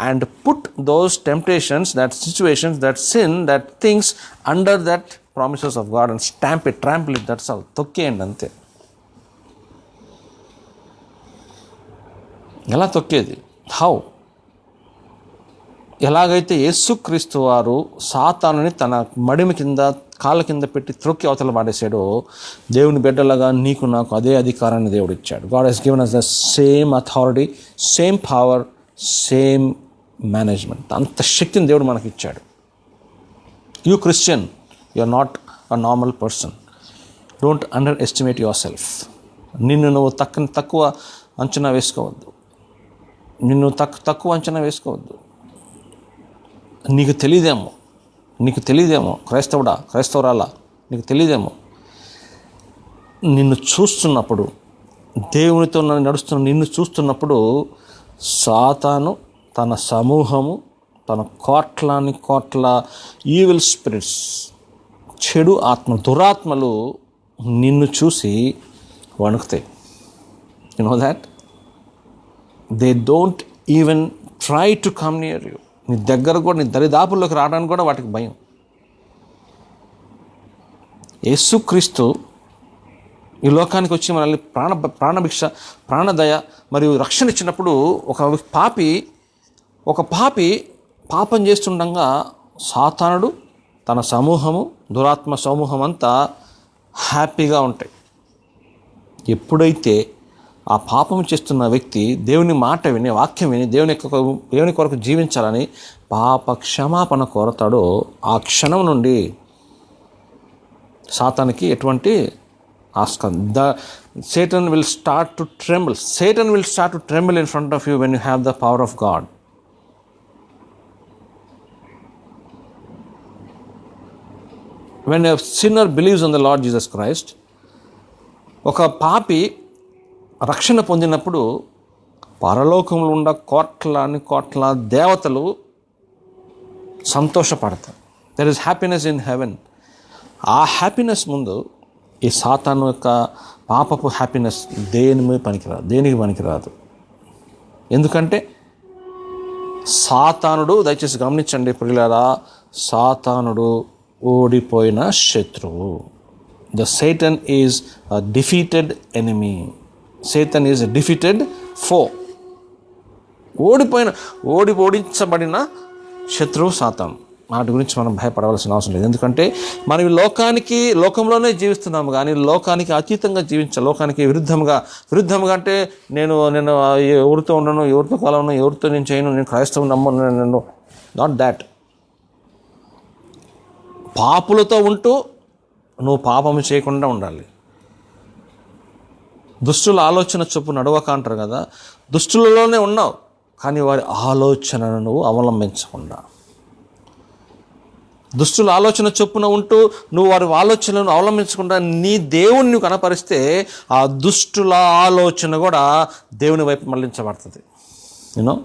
and put those temptations, that situations, that sin, that things under that promises of God and stamp it, trample it. That's all. తొక్కేయండి అంతే. ఎలా తొక్కేది? How? ఎలాగైతే యేసుక్రీస్తు వారు సాతానుని తన మడిమి కింద, కాళ్ళ కింద పెట్టి త్రొక్కి అవతల పాడేశాడో, దేవుని బిడ్డలాగా నీకు నాకు అదే అధికారాన్ని దేవుడు ఇచ్చాడు. God has given us the same authority, same power, same management. అంత శక్తిని దేవుడు మనకి ఇచ్చాడు. You Christian, you are not a normal person. Don't underestimate yourself. నిన్ను నువ్వు తక్కువ అంచనా వేసుకోవద్దు. నీకు తెలియదేమో క్రైస్తవురాలా, నీకు తెలియదేమో, నిన్ను చూస్తున్నప్పుడు, దేవునితో నడుస్తున్న నిన్ను చూస్తున్నప్పుడు సాతాను తన సమూహము, తన కోట్ల ఈవిల్ స్పిరిట్స్, చెడు దురాత్మలు నిన్ను చూసి వణుకుతాయి. You know that? They don't even try to come near you. నీ దగ్గర కూడా, నీ దరిదాపుల్లోకి రావడానికి కూడా వాటికి భయం. యేసుక్రీస్తు ఈ లోకానికి వచ్చి మనల్ని ప్రాణభిక్ష, ప్రాణదయ మరియు రక్షణ ఇచ్చినప్పుడు ఒక పాపి పాపం చేస్తుండగా సాతానుడు, తన సమూహము, దురాత్మ సమూహం అంతా హ్యాపీగా ఉంటాయి. ఎప్పుడైతే ఆ పాపం చేస్తున్న వ్యక్తి దేవుని మాట విని, వాక్యం విని, దేవుని కొరకు జీవించాలని పాప క్షమాపణ కోరతాడో, ఆ క్షణం నుండి సాతానికి ఎటువంటి ఆస్కారం. Satan will start to tremble in front of you when you have the power of God. When a sinner believes on the Lord Jesus Christ, ఒక పాపి రక్షణ పొందినప్పుడు పరలోకంలో ఉన్న కోట్ల దేవతలు సంతోషపడతారు. There is happiness in heaven. ఆ హ్యాపీనెస్ ముందు ఈ సాతాను యొక్క పాపపు హ్యాపీనెస్ దేనికి పనికిరాదు. ఎందుకంటే సాతానుడు, దయచేసి గమనించండి ప్రియులారా, సాతానుడు ఓడిపోయిన శత్రువు. Satan is a defeated enemy. Satan is a defeated foe. ఓడించబడిన శత్రువు సాతాను. వాటి గురించి మనం భయపడవలసిన అవసరం లేదు. ఎందుకంటే మనం ఈ లోకంలోనే జీవిస్తున్నాము, కానీ లోకానికి అతీతంగా లోకానికి విరుద్ధంగా అంటే నేను ఎవరితో ఉండను, ఎవరితో కలవను, ఎవరితో నేను చేయను, నేను క్రైస్తవం నమ్మను, నేను నాట్ దాట్. పాపులతో ఉంటూ నువ్వు పాపము చేయకుండా ఉండాలి. దుష్టుల ఆలోచన చొప్పు నడవక అంటారు కదా, దుష్టులలోనే ఉన్నావు, కానీ వారి ఆలోచనను నువ్వు అవలంబించకుండా, దుష్టుల ఆలోచన చొప్పున ఉంటూ నువ్వు వారి ఆలోచనలను అవలంబించకుండా నీ దేవుణ్ణి నువ్వు కనపరిస్తే ఆ దుష్టుల ఆలోచన కూడా దేవుని వైపు మళ్ళించబడుతుంది. You know,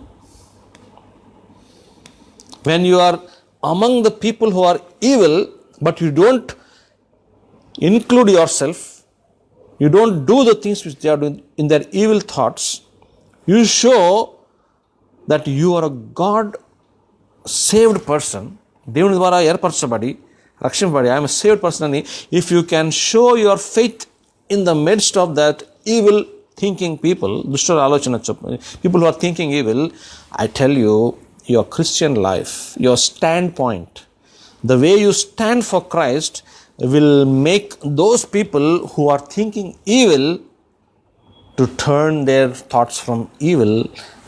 when you are among the people who are evil but you don't include yourself, you don't do the things which they are doing in their evil thoughts, you show that you are a God saved person, దేవుని ద్వారా ఏర్పరచబడి రక్షింపబడి I'm saved person అని if you can show your faith in the midst of that evil thinking people, దుష్టుల ఆలోచన people who are thinking evil, I tell you, your Christian life, your stand point, the way you stand for Christ will make those people who are thinking evil to turn their thoughts from evil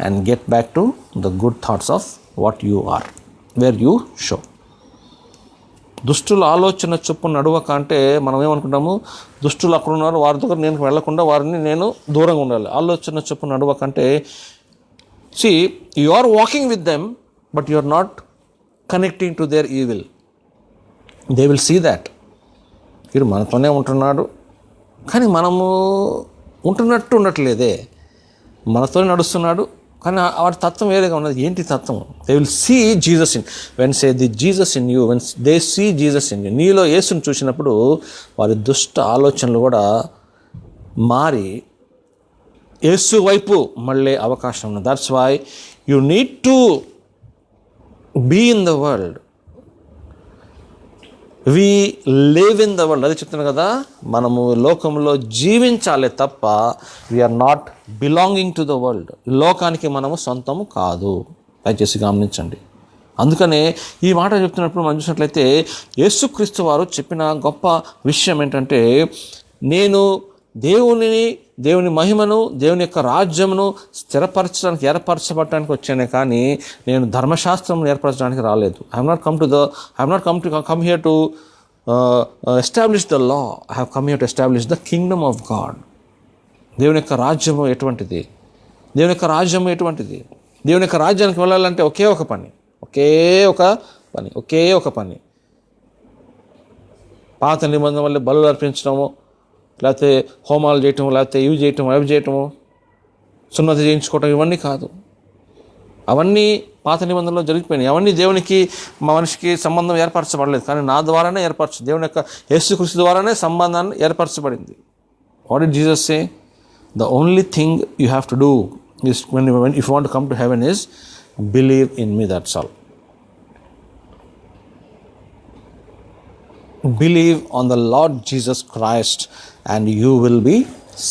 and get back to the good thoughts of what you are, where you show. దుష్టుల ఆలోచన చొప్పున నడవక అంటే మనం ఏమనుకుంటాము, దుష్టులు అక్కడ ఉన్నారు, వారి దగ్గర నేను వెళ్లకుండా వారిని నేను దూరంగా ఉండాలి. ఆలోచన చొప్పున నడవక అంటే, see, you are walking with them but you are not connecting to their evil. They will see that వీడు మనతోనే ఉంటున్నాడు, కానీ మనము ఉంటున్నట్టు ఉండట్లేదే, మనతోనే నడుస్తున్నాడు, కానీ వాడి తత్వం వేరేగా ఉన్నది. ఏంటి తత్వం? They will see Jesus in, when say the Jesus in you, when they see Jesus in you, నీలో యేసుని చూసినప్పుడు వారి దుష్ట ఆలోచనలు కూడా మారి యేసు వైపు మళ్ళీ అవకాశం ఉంది. That's why you need to be in the world, we live in the world. అది చెప్తున్నాను కదా, మనము లోకంలో జీవించాలి తప్ప we're not belonging to the world. లోకానికి మనము సొంతము కాదు, దయచేసి గమనించండి. అందుకనే ఈ మాట చెప్తున్నప్పుడు మనం చూసినట్లయితే యేసుక్రీస్తు వారు చెప్పిన గొప్ప విషయం ఏంటంటే, నేను దేవుని మహిమను, దేవుని యొక్క రాజ్యమును స్థిరపరచడానికి, ఏర్పరచబడటానికి వచ్చానే కానీ నేను ధర్మశాస్త్రం ఏర్పరచడానికి రాలేదు. I have not come here to establish the law, I have come here to establish the kingdom of God. దేవుని యొక్క రాజ్యము ఎటువంటిది? దేవుని యొక్క రాజ్యానికి వెళ్ళాలంటే ఒకే ఒక పని. పాత నిబంధన వల్ల బలులు అర్పించడము, లేకపోతే హోమాలు చేయటము, లేకపోతే ఇవి చేయటము, సున్నతి చేయించుకోవటం, ఇవన్నీ కాదు. అవన్నీ పాత నిబంధనలో జరిగిపోయినాయి. అవన్నీ దేవునికి మనిషికి సంబంధం ఏర్పరచబడలేదు, కానీ నా ద్వారానే దేవుని యొక్క యేసుక్రీస్తు ద్వారానే సంబంధాన్ని ఏర్పరచబడింది. What did Jesus say? The only thing you have to do is when if you want to come to heaven is believe in me, that's all. Believe on the Lord Jesus Christ and you will be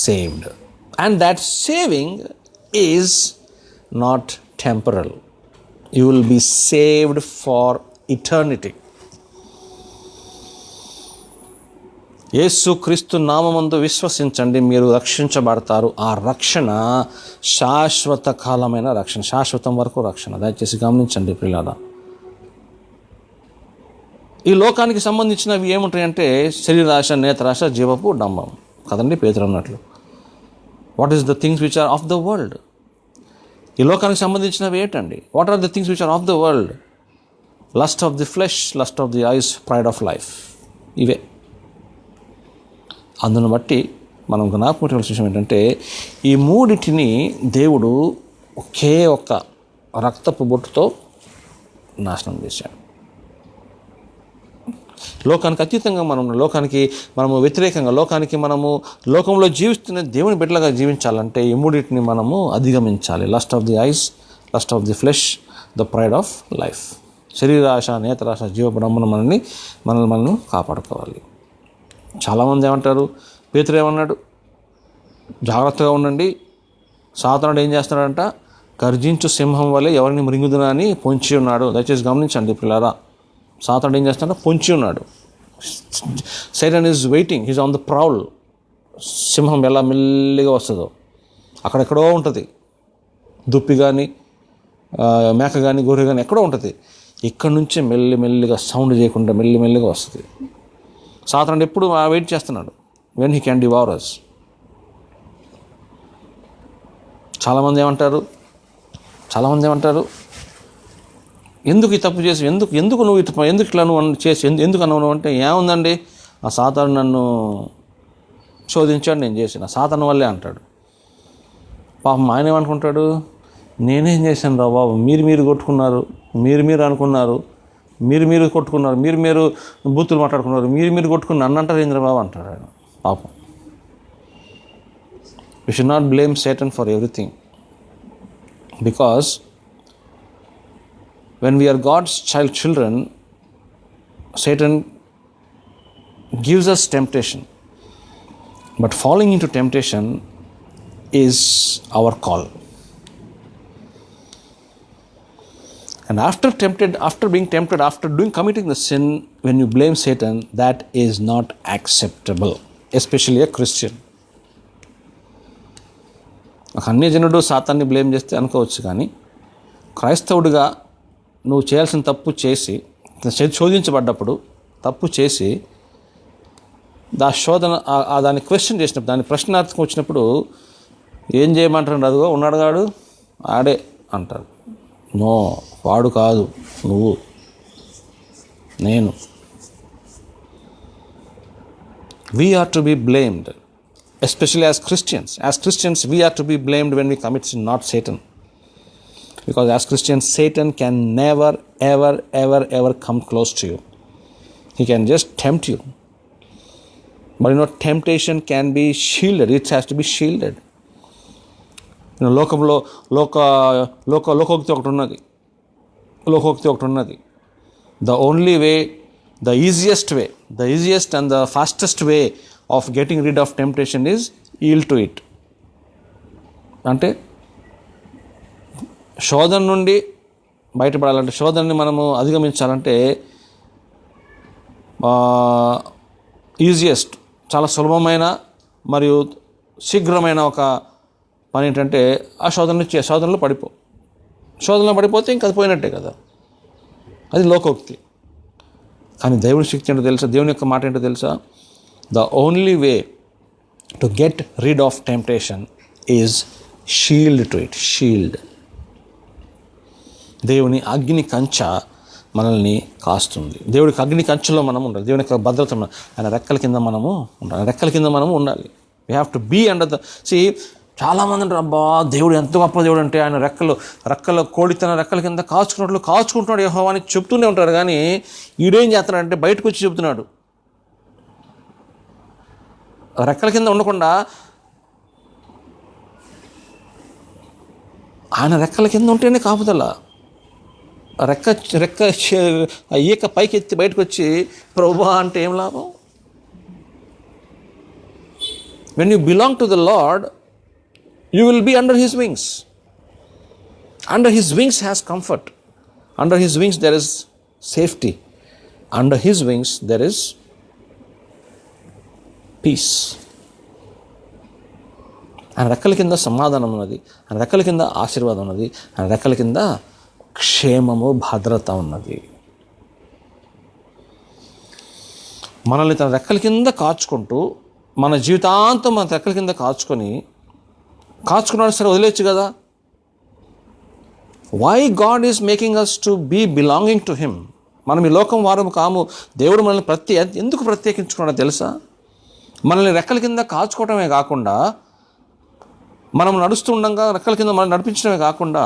saved. And that saving is not temporal. You will be saved for eternity. యేసు క్రీస్తు నామమందు విశ్వసించండి, మీరు రక్షించబడతారు. ఆ రక్షణ శాశ్వత కాలమైన రక్షణ, శాశ్వతం వరకు రక్షణ. దయచేసి గమనించండి ప్రియులారా. ఈ లోకానికి సంబంధించినవి ఏముంటాయంటే శరీరాశ, నేత్రాశ, జీవపు డంబం కదండి పేతురు అన్నట్లు. What is the things which are of the world? ఈ లోకానికి సంబంధించినవి ఏంటండి? What are the things which are of the world? Lust of the flesh, lust of the eyes, pride of life. ఇవే. అందును బట్టి మనం జ్ఞాపకం విషయం ఏంటంటే, ఈ మూడిటిని దేవుడు ఒకే ఒక్క రక్తపు బొట్టుతో నాశనం చేశాడు. లోకానికి అతీతంగా మనము వ్యతిరేకంగా లోకంలో జీవిస్తున్న దేవుని బిడ్డలుగా జీవించాలంటే ఈ మూడింటిని మనము అధిగమించాలి. Lust of the eyes, lust of the flesh, the pride of life. శరీరాశ, నేత్రాశ, జీవపడమును మనల్ని కాపాడుకోవాలి. చాలామంది ఏమంటారు, పేతురు ఏమన్నాడు? జాగ్రత్తగా ఉండండి, సాతానుడు ఏం చేస్తున్నాడంట, గర్జించు సింహం వలె ఎవరిని మృంగుదునా అని పొంచి ఉన్నాడు. దయచేసి గమనించండి పిల్లారా, సాతానుడు ఏం చేస్తాడో పొంచి ఉన్నాడు. Satan is waiting, he's on the prowl. సింహం ఎలా మెల్లిగా వస్తుందో అక్కడెక్కడో ఉంటుంది, దుప్పి కానీ మేక కానీ గొర్రె కానీ ఎక్కడో ఉంటుంది. ఇక్కడ నుంచే మెల్లిగా సౌండ్ చేయకుండా మెల్లిగా వస్తుంది. సాతానుడు ఎప్పుడు వెయిట్ చేస్తున్నాడు, when he can devour us. చాలామంది ఏమంటారు, ఎందుకు ఈ తప్పు చేసి ఎందుకు నువ్వు ఎందుకు ఇట్లా నువ్వు చేసి ఎందుకు అన్నావు అంటే, ఏముందండి ఆ సాతాను నన్ను శోధించాడు, నేను చేసిన సాతాను వల్లే అంటాడు. పాపం ఆయన ఏమనుకుంటాడు, నేనేం చేశాను రా బాబు, మీరు కొట్టుకున్నారు, మీరు అనుకున్నారు, మీరు కొట్టుకున్నారు, మీరు బూతులు మాట్లాడుకున్నారు, మీరు కొట్టుకుని నన్ను అంటారు ఇంద్రబాబు అంటాడు ఆయన. పాపం. We should not blame Satan for everything, because when we are God's children, Satan gives us temptation, but falling into temptation is our call. And after being tempted, after committing the sin, when you blame Satan, that is not acceptable, especially a Christian. ఒక అన్యజనుడు సాతాన్ని blame చేస్తే అనుకోవచ్చు, కానీ క్రైస్తవుడిగా నువ్వు చేయాల్సిన తప్పు చేసి శోధించబడ్డప్పుడు తప్పు చేసి దాన్ని క్వశ్చన్ చేసినప్పుడు, దాని ప్రశ్నార్థకం వచ్చినప్పుడు ఏం చేయమంటారు, అదిగో ఉన్నాడుగాడు ఆడే అంటారు. నో, వాడు కాదు, నువ్వు, నేను. We are to be blamed, especially as Christians. As Christians, we are to be blamed when we commit sin, not Satan. Because as Christians, Satan can never, ever come close to you. He can just tempt you. But temptation can be shielded. It has to be shielded. లోకంలో లోకోక్తి ఒకటి ఉన్నది. The only way, the easiest and the fastest way of getting rid of temptation is yield to it. అంటే శోధన నుండి బయటపడాలంటే, శోధనని మనము అధిగమించాలంటే easiest, చాలా సులభమైన మరియు శీఘ్రమైన ఒక పని ఏంటంటే ఆ శోధనలో పడిపోతే ఇంకా అది పోయినట్టే కదా. అది లోకోక్తి. కానీ దేవుని శక్తి ఏంటో తెలుసా, దేవుని యొక్క మాట ఏంటో తెలుసా? The only way to get rid of temptation is shield to it. Shield. దేవుని అగ్ని కంచె మనల్ని కాస్తుంది. దేవుడికి అగ్ని కంచెలో మనం ఉండాలి. దేవుని యొక్క భద్రత, ఆయన రెక్కల కింద మనము ఉండాలి. We have to be under the... చాలామంది అంటారు, అబ్బా దేవుడు ఎంత గొప్ప దేవుడు అంటే, ఆయన రెక్కల కోడి తన రెక్కల కింద కాచుకుంటున్నాడు యెహోవా అని చెప్తూనే ఉంటారు. కానీ ఈడేం చేస్తున్నాడంటే బయటకు వచ్చి చెప్తున్నాడు. రెక్కల కింద ఉండకుండా ఆయన రెక్కల కింద ఉంటేనే కాపుదల. రెక్క ఈక పైకి ఎత్తి బయటకు వచ్చి ప్రభువా అంటే ఏం లాభం? When you belong to the Lord, you will be under his wings. Under his wings has comfort. Under his wings there is safety. Under his wings there is peace. ఆయన రెక్కల కింద సమాధానం ఉన్నది, ఆయన రెక్కల కింద ఆశీర్వాదం ఉన్నది, ఆయన రెక్కల కింద క్షేమము, భద్రత ఉన్నది. మనల్ని తన రెక్కల కింద కాచుకుంటూ, మన జీవితాంతం మన రెక్కల కింద కాచుకున్నాడు. సరే వదిలేచ్చు కదా. Why God is making us to be belonging to him. మనం ఈ లోకం వారము కాము. దేవుడు మనల్ని ఎందుకు ప్రత్యేకించుకున్నాడో తెలుసా? మనల్ని రెక్కల కింద కాచుకోవటమే కాకుండా, మనం నడుస్తూ ఉండగా రెక్కల కింద మనం నడిపించడమే కాకుండా,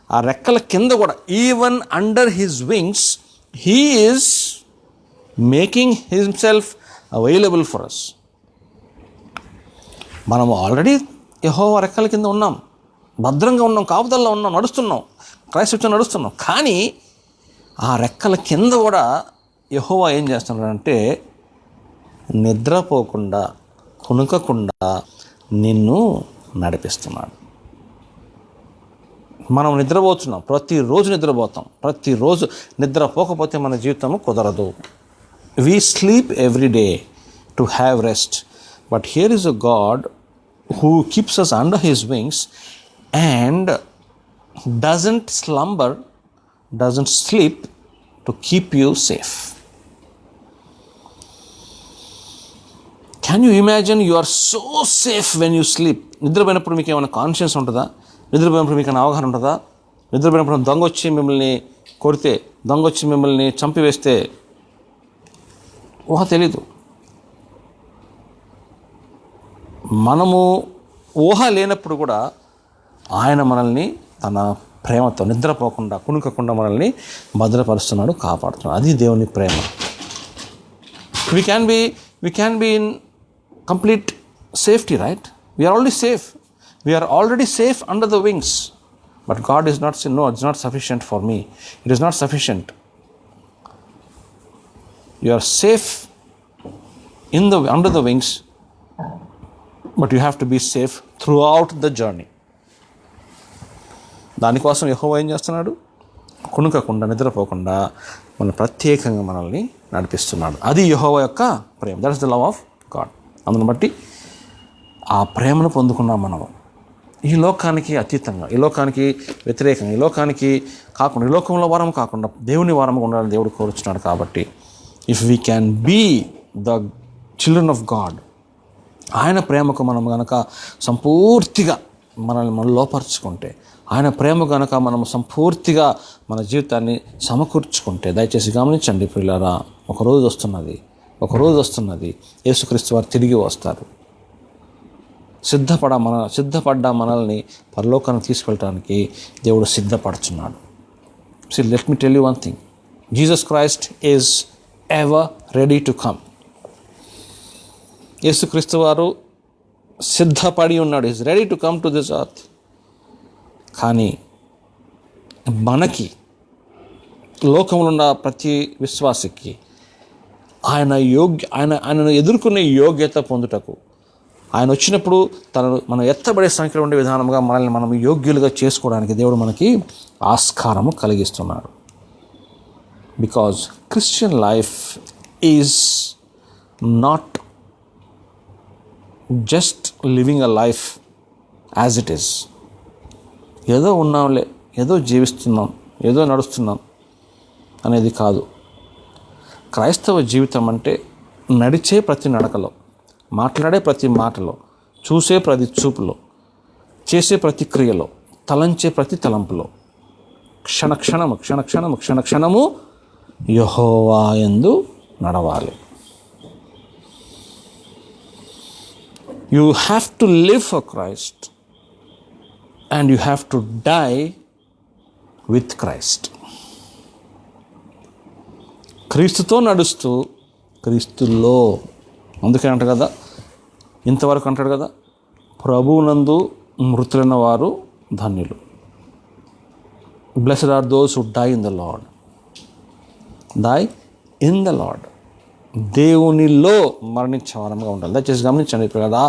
ఆ రెక్కల కింద కూడా even under his wings he is making himself available for us. మనము ఆల్రెడీ యెహోవా రెక్కల కింద ఉన్నాం, భద్రంగా ఉన్నాం, కాపుదల్లో ఉన్నాం, నడుస్తున్నాం. కానీ ఆ రెక్కల కింద కూడా యెహోవా ఏం చేస్తున్నాడంటే, నిద్రపోకుండా, కునుకకుండా నిన్ను నడిపిస్తున్నాడు. మనం నిద్రపోతున్నాం, ప్రతిరోజు నిద్రపోతాం. ప్రతిరోజు నిద్రపోకపోతే మన జీవితం కుదరదు. We sleep every day to have rest. But here is a God who keeps us under His wings and doesn't slumber, doesn't sleep to keep you safe. Can you imagine you are so safe when you sleep? నిద్రపోయినప్పుడు మీకు ఏమైనా conscience ఉంటుందా? నిద్రపోయినప్పుడు మీకు ఏమైనా అవగాహన ఉంటుందా? నిద్రపోయినప్పుడు దొంగ వచ్చి మిమ్మల్ని కొడితే, దొంగ వచ్చి మిమ్మల్ని చంపివేస్తే ఊహ తెలీదు. మనము ఊహ లేనప్పుడు కూడా ఆయన మనల్ని తన ప్రేమతో నిద్రపోకుండా, కునుకకుండా మనల్ని భద్రపరుస్తున్నాడు, కాపాడుతున్నాడు. అది దేవుని ప్రేమ. We can be in complete safety, right? We are already safe. We are already safe under the wings. But God is not saying, no, it's not sufficient for me. It is not sufficient. You are safe under the wings, but you have to be safe throughout the journey. దానికోసం యెహోవా ఏం చేస్తున్నాడు? కునుకకుండా, నిద్రపోకుండా ప్రత్యేకంగా మనల్ని నడిపిస్తున్నాడు. అది యెహోవా యొక్క ప్రేమ. That is the love of God. అందుని బట్టి ఆ ప్రేమను పొందుకున్నాం మనము. ఈ లోకానికి అతీతంగా, ఈ లోకానికి వ్యతిరేకంగా, ఈ లోకానికి కాకుండా, ఈ లోకంలో వారం కాకుండా దేవుని వారంగా ఉండాలని దేవుడు కోరుచున్నాడు. కాబట్టి if we can be the children of God, ఆయన ప్రేమకు మనం గనక సంపూర్తిగా మనల్ని మనం లోపరుచుకుంటే, ఆయన ప్రేమ గనక మనం సంపూర్తిగా మన జీవితాన్ని సమకూర్చుకుంటే, దయచేసి గమనించండి ప్రియులారా, ఒకరోజు వస్తున్నది యేసుక్రీస్తు వారు తిరిగి వస్తారు. సిద్ధపడ్డ మనల్ని పరలోకానికి తీసుకెళ్ళడానికి దేవుడు సిద్ధపడుచున్నాడు. See, let me tell you one thing. Jesus Christ is ever ready to come. యేసుక్రీస్తు వారు సిద్ధపడి ఉన్నాడు. Is ready to come to this earth. కానీ మనకి, లోకంలో ఉన్న ప్రతి విశ్వాసికి ఆయనను ఎదుర్కొనే యోగ్యత పొందుటకు, ఆయన వచ్చినప్పుడు మనం ఎత్తబడే సంఖ్యలో ఉండే విధానంగా మనల్ని మనం యోగ్యులుగా చేసుకోవడానికి దేవుడు మనకి ఆస్కారము కలిగిస్తున్నాడు. Because Christian life is not just living a life as it is. ఏదో ఉన్నాంలే, ఏదో జీవిస్తున్నాం, ఏదో నడుస్తున్నాం అనేది కాదు. క్రైస్తవ జీవితం అంటే నడిచే ప్రతి నడకలో, మాట్లాడే ప్రతి మాటలో, చూసే ప్రతి చూపులో, చేసే ప్రతి క్రియలో, తలంచే ప్రతి తలంపులో, క్షణక్షణము యెహోవా యందు నడవాలి. You have to live for Christ and you have to die with Christ. క్రీస్తుతో నడుస్తూ క్రీస్తులో, అందుకే అంటారు కదా, ఇంతవరకు అంటాడు కదా, ప్రభువునందు మృతులైన వారు ధన్యులు. Blessed are those who die in the Lord. Die in the Lord. దేవునిలో మరణించే వారంగా ఉండాలి. దయచేసి గమనించండి కదా,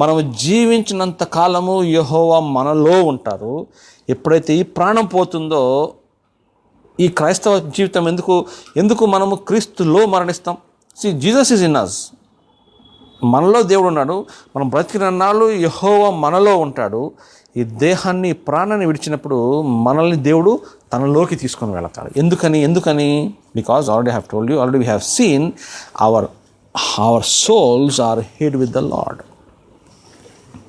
మనం జీవించినంత కాలము యెహోవా మనలో ఉంటారు. ఎప్పుడైతే ఈ ప్రాణం పోతుందో, ఈ క్రైస్తవ జీవితం ఎందుకు మనము క్రీస్తులో మరణిస్తాం? Jesus is in us. మనలో దేవుడు ఉన్నాడు. మనం బ్రతికిన నాళ్ళు యెహోవా మనలో ఉంటాడు. ఈ దేహాన్ని, ప్రాణాన్ని విడిచినప్పుడు మనల్ని దేవుడు తనలోకి తీసుకొని వెళతాడు. ఎందుకని? Because already have told you, already we have seen our souls are hid with the Lord.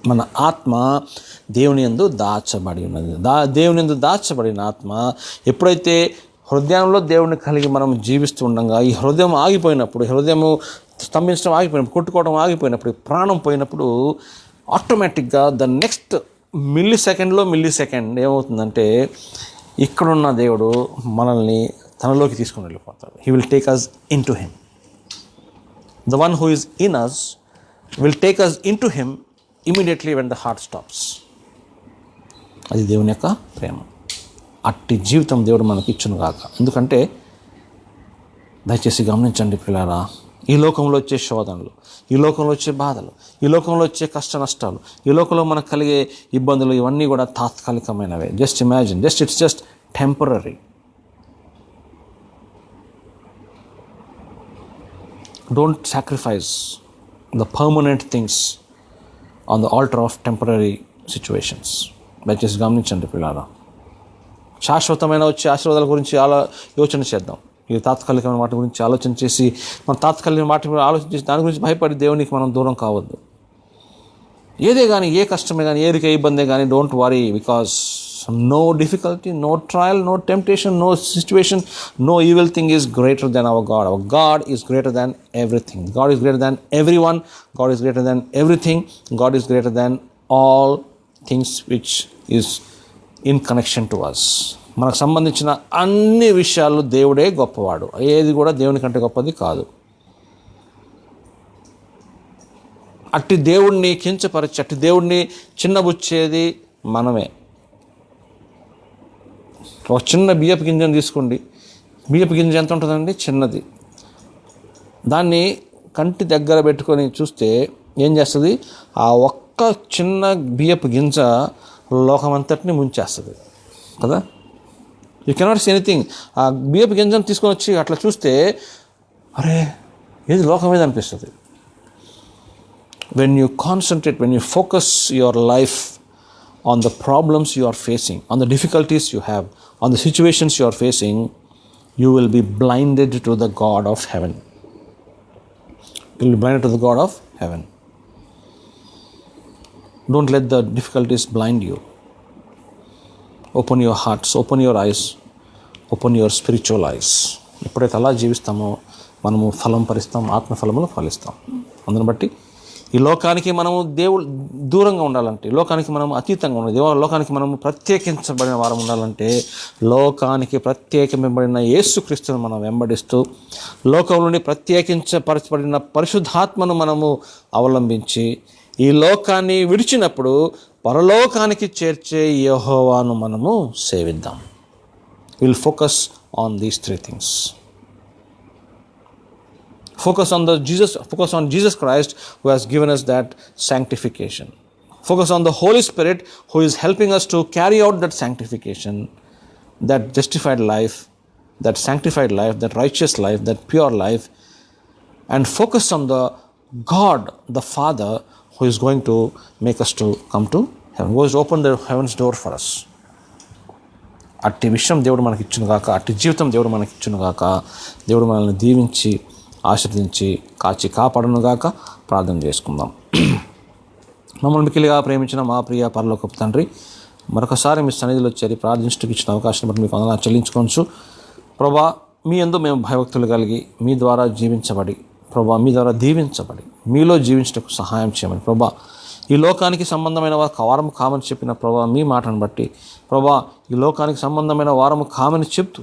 మన ఆత్మ దేవుని యందు దాచబడి ఉన్నది. దేవుని యందు దాచబడిన ఆత్మ ఎప్పుడైతే హృదయంలో దేవుని కలిగి మనం జీవిస్తూ ఉండగా, ఈ హృదయం ఆగిపోయినప్పుడు, హృదయము స్తంభించడం ఆగిపోయినప్పుడు, కొట్టుకోవడం ఆగిపోయినప్పుడు, ప్రాణం పోయినప్పుడు, ఆటోమేటిక్గా ద నెక్స్ట్ మిల్లీ సెకండ్ ఏమవుతుందంటే, ఇక్కడున్న దేవుడు మనల్ని తనలోకి తీసుకుని వెళ్ళిపోతాడు. He will take us in to him. The one who is in us will take us in to him immediately when the heart stops. అది దేవుని యొక్క ప్రేమ. అట్టి జీవితం దేవుడు మనకి ఇచ్చును గాక. ఎందుకంటే దయచేసి గమనించండి పిల్లారా, ఈ లోకంలో వచ్చే శోధనలు, ఈ లోకంలో వచ్చే బాధలు, ఈ లోకంలో వచ్చే కష్ట నష్టాలు, ఈ లోకంలో మనకు కలిగే ఇబ్బందులు ఇవన్నీ కూడా తాత్కాలికమైనవే. Just imagine, it's just temporary. Don't sacrifice the permanent things on the altar of temporary situations. దయచేసి గమనించండి పిల్లారా. శాశ్వతమైన వచ్చే ఆశీర్వాదాల గురించి యోచన చేద్దాం. ఈ తాత్కాలికమైన వాటి గురించి ఆలోచన చేసి మన తాత్కాలికమైన వాటి గురించి ఆలోచన చేసి దాని గురించి భయపడి దేవునికి మనం దూరం కావద్దు. ఏదే కానీ, ఏ కష్టమే కానీ, ఏ ఇబ్బందే కానీ, don't worry, because no difficulty, no trial, no temptation, no situation, no evil thing is greater than our God. Our God is greater than everything. God is greater than every one. God is greater than everything. God is greater than all things which is in connection to us. మనకు సంబంధించిన అన్ని విషయాలు దేవుడే గొప్పవాడు. ఏది కూడా దేవుని కంటే గొప్పది కాదు. అట్టి దేవుణ్ణి కించపరిచి, అట్టి దేవుణ్ణి చిన్నబుచ్చేది మనమే. ఒక చిన్న బియ్యపు గింజను తీసుకోండి. బియ్యపు గింజ ఎంత ఉంటుందండి? చిన్నది. దాన్ని కంటి దగ్గర పెట్టుకొని చూస్తే ఏం చేస్తుంది? ఆ ఒక్క చిన్న బియ్యపు గింజ లోకమంతటిని ముంచేస్తుంది కదా. You cannot see anything. ఆ బియ్యపు గింజను తీసుకొని వచ్చి అట్లా చూస్తే అరే ఏది లోకం మీద అనిపిస్తుంది. When you concentrate, when you focus your life on the problems you are facing, on the difficulties you have, on the situations you are facing, you will be blinded to the God of heaven. You will be blinded to the God of heaven. Don't let the difficulties blind you. Open your hearts, open your eyes, open your spiritual eyes. ఎప్పుడైతే అలా జీవిస్తామో మనము ఫలం పరిస్తాం, ఆత్మఫలములు ఫలిస్తాం. అందుని బట్టి ఈ లోకానికి మనము దూరంగా ఉండాలంటే, లోకానికి మనం అతీతంగా ఉండాలి. లోకానికి మనము ప్రత్యేకించబడిన వారం ఉండాలంటే, లోకానికి ప్రత్యేకించబడిన యేసుక్రీస్తును మనం వెంబడిస్తూ, లోకం నుండి ప్రత్యేకించపరచబడిన పరిశుద్ధాత్మను మనము అవలంబించి, ఈ లోకాన్ని విడిచినప్పుడు పరలోకానికి చేర్చే యెహోవాను మనము సేవిద్దాం. Will focus on these 3 things. Focus on Jesus Christ, who has given us that sanctification. Focus on the Holy Spirit, who is helping us to carry out that sanctification, that justified life, that sanctified life, that righteous life, that pure life. And focus on the God, the Father, who is going to make us to come to heaven, who has opened the heaven's door for us. అట్టి విషయం దేవుడు మనకి ఇచ్చును గాక, అట్టి జీవితం దేవుడు మనకి ఇచ్చును గాక. దేవుడు మనల్ని దీవించి ఆశీర్వదించి కాచి కాపాడునుగాక. ప్రార్థన చేసుకుందాం. మమ్మల్ని మిక్కిలిగా ప్రేమించిన మా ప్రియ పరలోకపు తండ్రి, మరొకసారి మీ సన్నిధిలో చేరి ప్రార్థించడానికి ఇచ్చిన అవకాశం బట్టి మీకు వందనాలు చెల్లించుకోవచ్చు. ప్రభా, మీ యందు మేము భయభక్తులు కలిగి మీ ద్వారా జీవించబడి, ప్రభా మీ ద్వారా దీవించబడి మీలో జీవించడానికి సహాయం చేయమని ప్రభా, ఈ లోకానికి సంబంధమైన వారము కామని చెప్పిన ప్రభా మీ మాటను బట్టి ప్రభా, ఈ లోకానికి సంబంధమైన వారము కామని చెప్తూ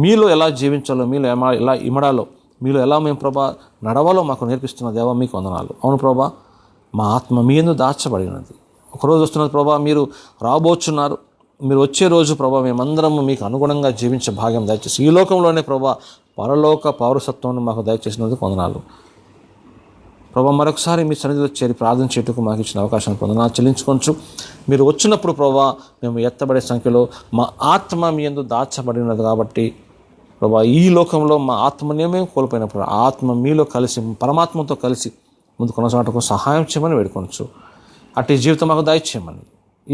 మీలో ఎలా జీవించాలో, మీలో ఎలా ఇమడాలో, మీలో ఎలా మేము ప్రభా నడవాలో మాకు నేర్పిస్తున్న దేవా మీకు వందనాలు. అవును ప్రభా, మా ఆత్మ మీ యందు దాచబడినది. ఒకరోజు వస్తున్నది ప్రభా, మీరు రాబోచున్నారు. మీరు వచ్చే రోజు ప్రభా మేమందరము మీకు అనుగుణంగా జీవించే భాగ్యం దయచేసి ఈ లోకంలోనే ప్రభా పరలోక పౌరసత్వాన్ని మాకు దయచేసినందుకు వందనాలు ప్రభా. మరొకసారి మీ సన్నిధిలో చేరి ప్రార్థన చేయటకు మాకు ఇచ్చిన అవకాశాన్ని వందనాలు చెల్లించుకోవచ్చు. మీరు వచ్చినప్పుడు ప్రభా మేము ఎత్తబడే సంఖ్యలో మా ఆత్మ మీ యందు దాచబడినది కాబట్టి ప్రభా, ఈ లోకంలో మా ఆత్మనే మేము కోల్పోయినప్పుడు ఆత్మ మీలో కలిసి పరమాత్మతో కలిసి ముందు కొనసాగటకు సహాయం చేయమని వేడుకోవచ్చు. అట్టి జీవితం మాకు దయచేయమని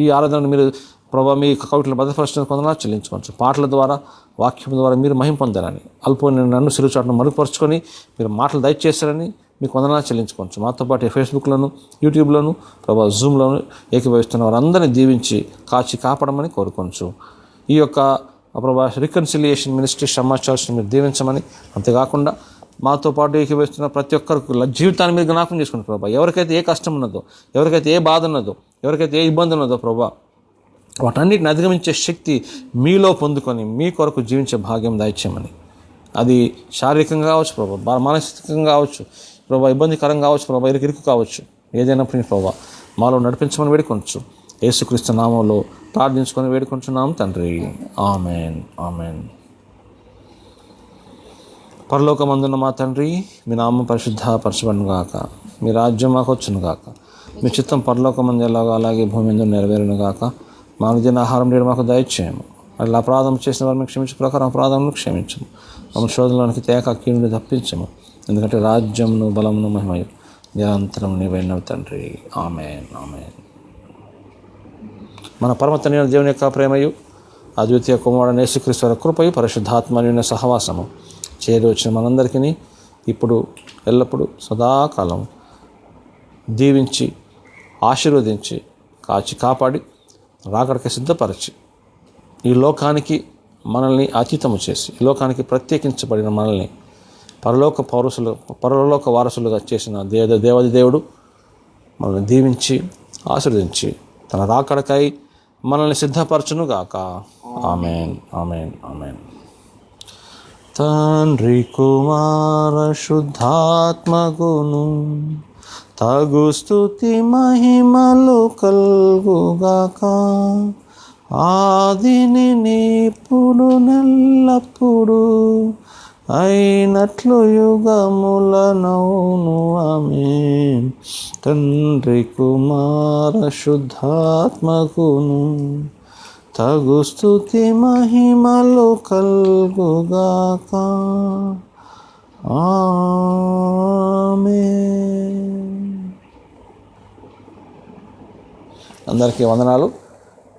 ఈ ఆరాధనను మీరు ప్రభా మీ కవితలు భద్రపరచడానికి కొందరు చెల్లించుకోవచ్చు. పాటల ద్వారా, వాక్యం ద్వారా మీరు మహిమ పొందారని, అల్పమైన నన్ను సిరుచాటును మరుగుపరుచుకొని మీరు మాటలు దయచేశారని మీకు వందనాలు చెల్లించుకోవచ్చు. మాతో పాటు ఫేస్బుక్లోను, యూట్యూబ్లోను, ప్రభా జూమ్లోను ఏకీభవిస్తున్న వారందరినీ దీవించి కాచి కాపాడమని కోరుకోవచ్చు. ఈ యొక్క ప్రభా రికన్సిలియేషన్ మినిస్ట్రీ షమ్మా చర్చ్ని మీరు దీవించమని, అంతేకాకుండా మాతో పాటు ఏకీభవిస్తున్న ప్రతి ఒక్కరికి జీవితాన్ని మీరు జ్ఞాపకం చేసుకుని ప్రభా, ఎవరికైతే ఏ కష్టం ఉన్నదో, ఎవరికైతే ఏ బాధ ఉన్నదో, ఎవరికైతే ఏ ఇబ్బంది ఉన్నదో ప్రభా, వాటన్నిటిని అధిగమించే శక్తి మీలో పొందుకొని మీ కొరకు జీవించే భాగ్యం దయచేయమని, అది శారీరకంగా కావచ్చు ప్రభా, మానసికంగా కావచ్చు ప్రభా, ఇబ్బందికరంగా కావచ్చు ప్రభా, ఇరుకు కావచ్చు, ఏదైనప్పుడు ప్రభా మాలో నడిపించమని వేడుకొనచ్చు. యేసుక్రీస్తు నామంలో ప్రార్థించుకొని వేడుకొంచున్నాం తండ్రి. Amen, amen. పరలోకమందున్న మా తండ్రి, మీ నామం పరిశుద్ధపరచబడును గాక, మీ రాజ్యం మాకు వచ్చును గాక, మీ చిత్తం పరలోకమందు ఎలాగో అలాగే భూమి మీద నెరవేరును గాక. మా విద్యను ఆహారం నేడు మాకు దయచేయము, అట్లా అపరాధం చేసిన వారిని క్షమించే ప్రకారం అపరాధములను క్షమించము, మమ్మల్ని శోధనలోనికి తేక కీడుని తప్పించము, ఎందుకంటే రాజ్యమును బలమును మహిమయు నిరంతరం నీవైనవి తండ్రి. ఆమేన్, ఆమేన్. మన పరమ తండ్రి దేవుని యొక్క ప్రేమయు, అద్వితీయ కుమారుడైన యేసుక్రీస్తు వారి కృపయు, పరిశుద్ధాత్మని సహవాసము చేరి వచ్చిన మనందరికీ ఇప్పుడు ఎల్లప్పుడూ సదాకాలం దీవించి ఆశీర్వదించి కాచి కాపాడి రాకడకి సిద్ధపరచి ఈ లోకానికి మనల్ని అతీతము చేసి ఈ లోకానికి ప్రత్యేకించబడిన మనల్ని పరలోక వారసులుగా చేసిన దేవాది దేవుడు మనల్ని దీవించి ఆశీర్వదించి తన రాకడకై మనల్ని సిద్ధపరచును గాక. ఆమేన్, ఆమేన్, ఆమేన్. తండ్రి కుమార శుద్ధాత్మగును తగు స్తుతి మహిమలు కల్గుగాక, ఆదిని నీప్పుడు నెల్లప్పుడు అయినట్లు యుగములనౌను. ఆమేన్. తండ్రి కుమార శుద్ధాత్మకును తగు స్తుతి మహిమలు కల్గుగాక. ఆమేన్. అందరికీ వందనాలు.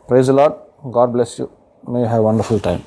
Praise the Lord. God bless you. May have wonderful time.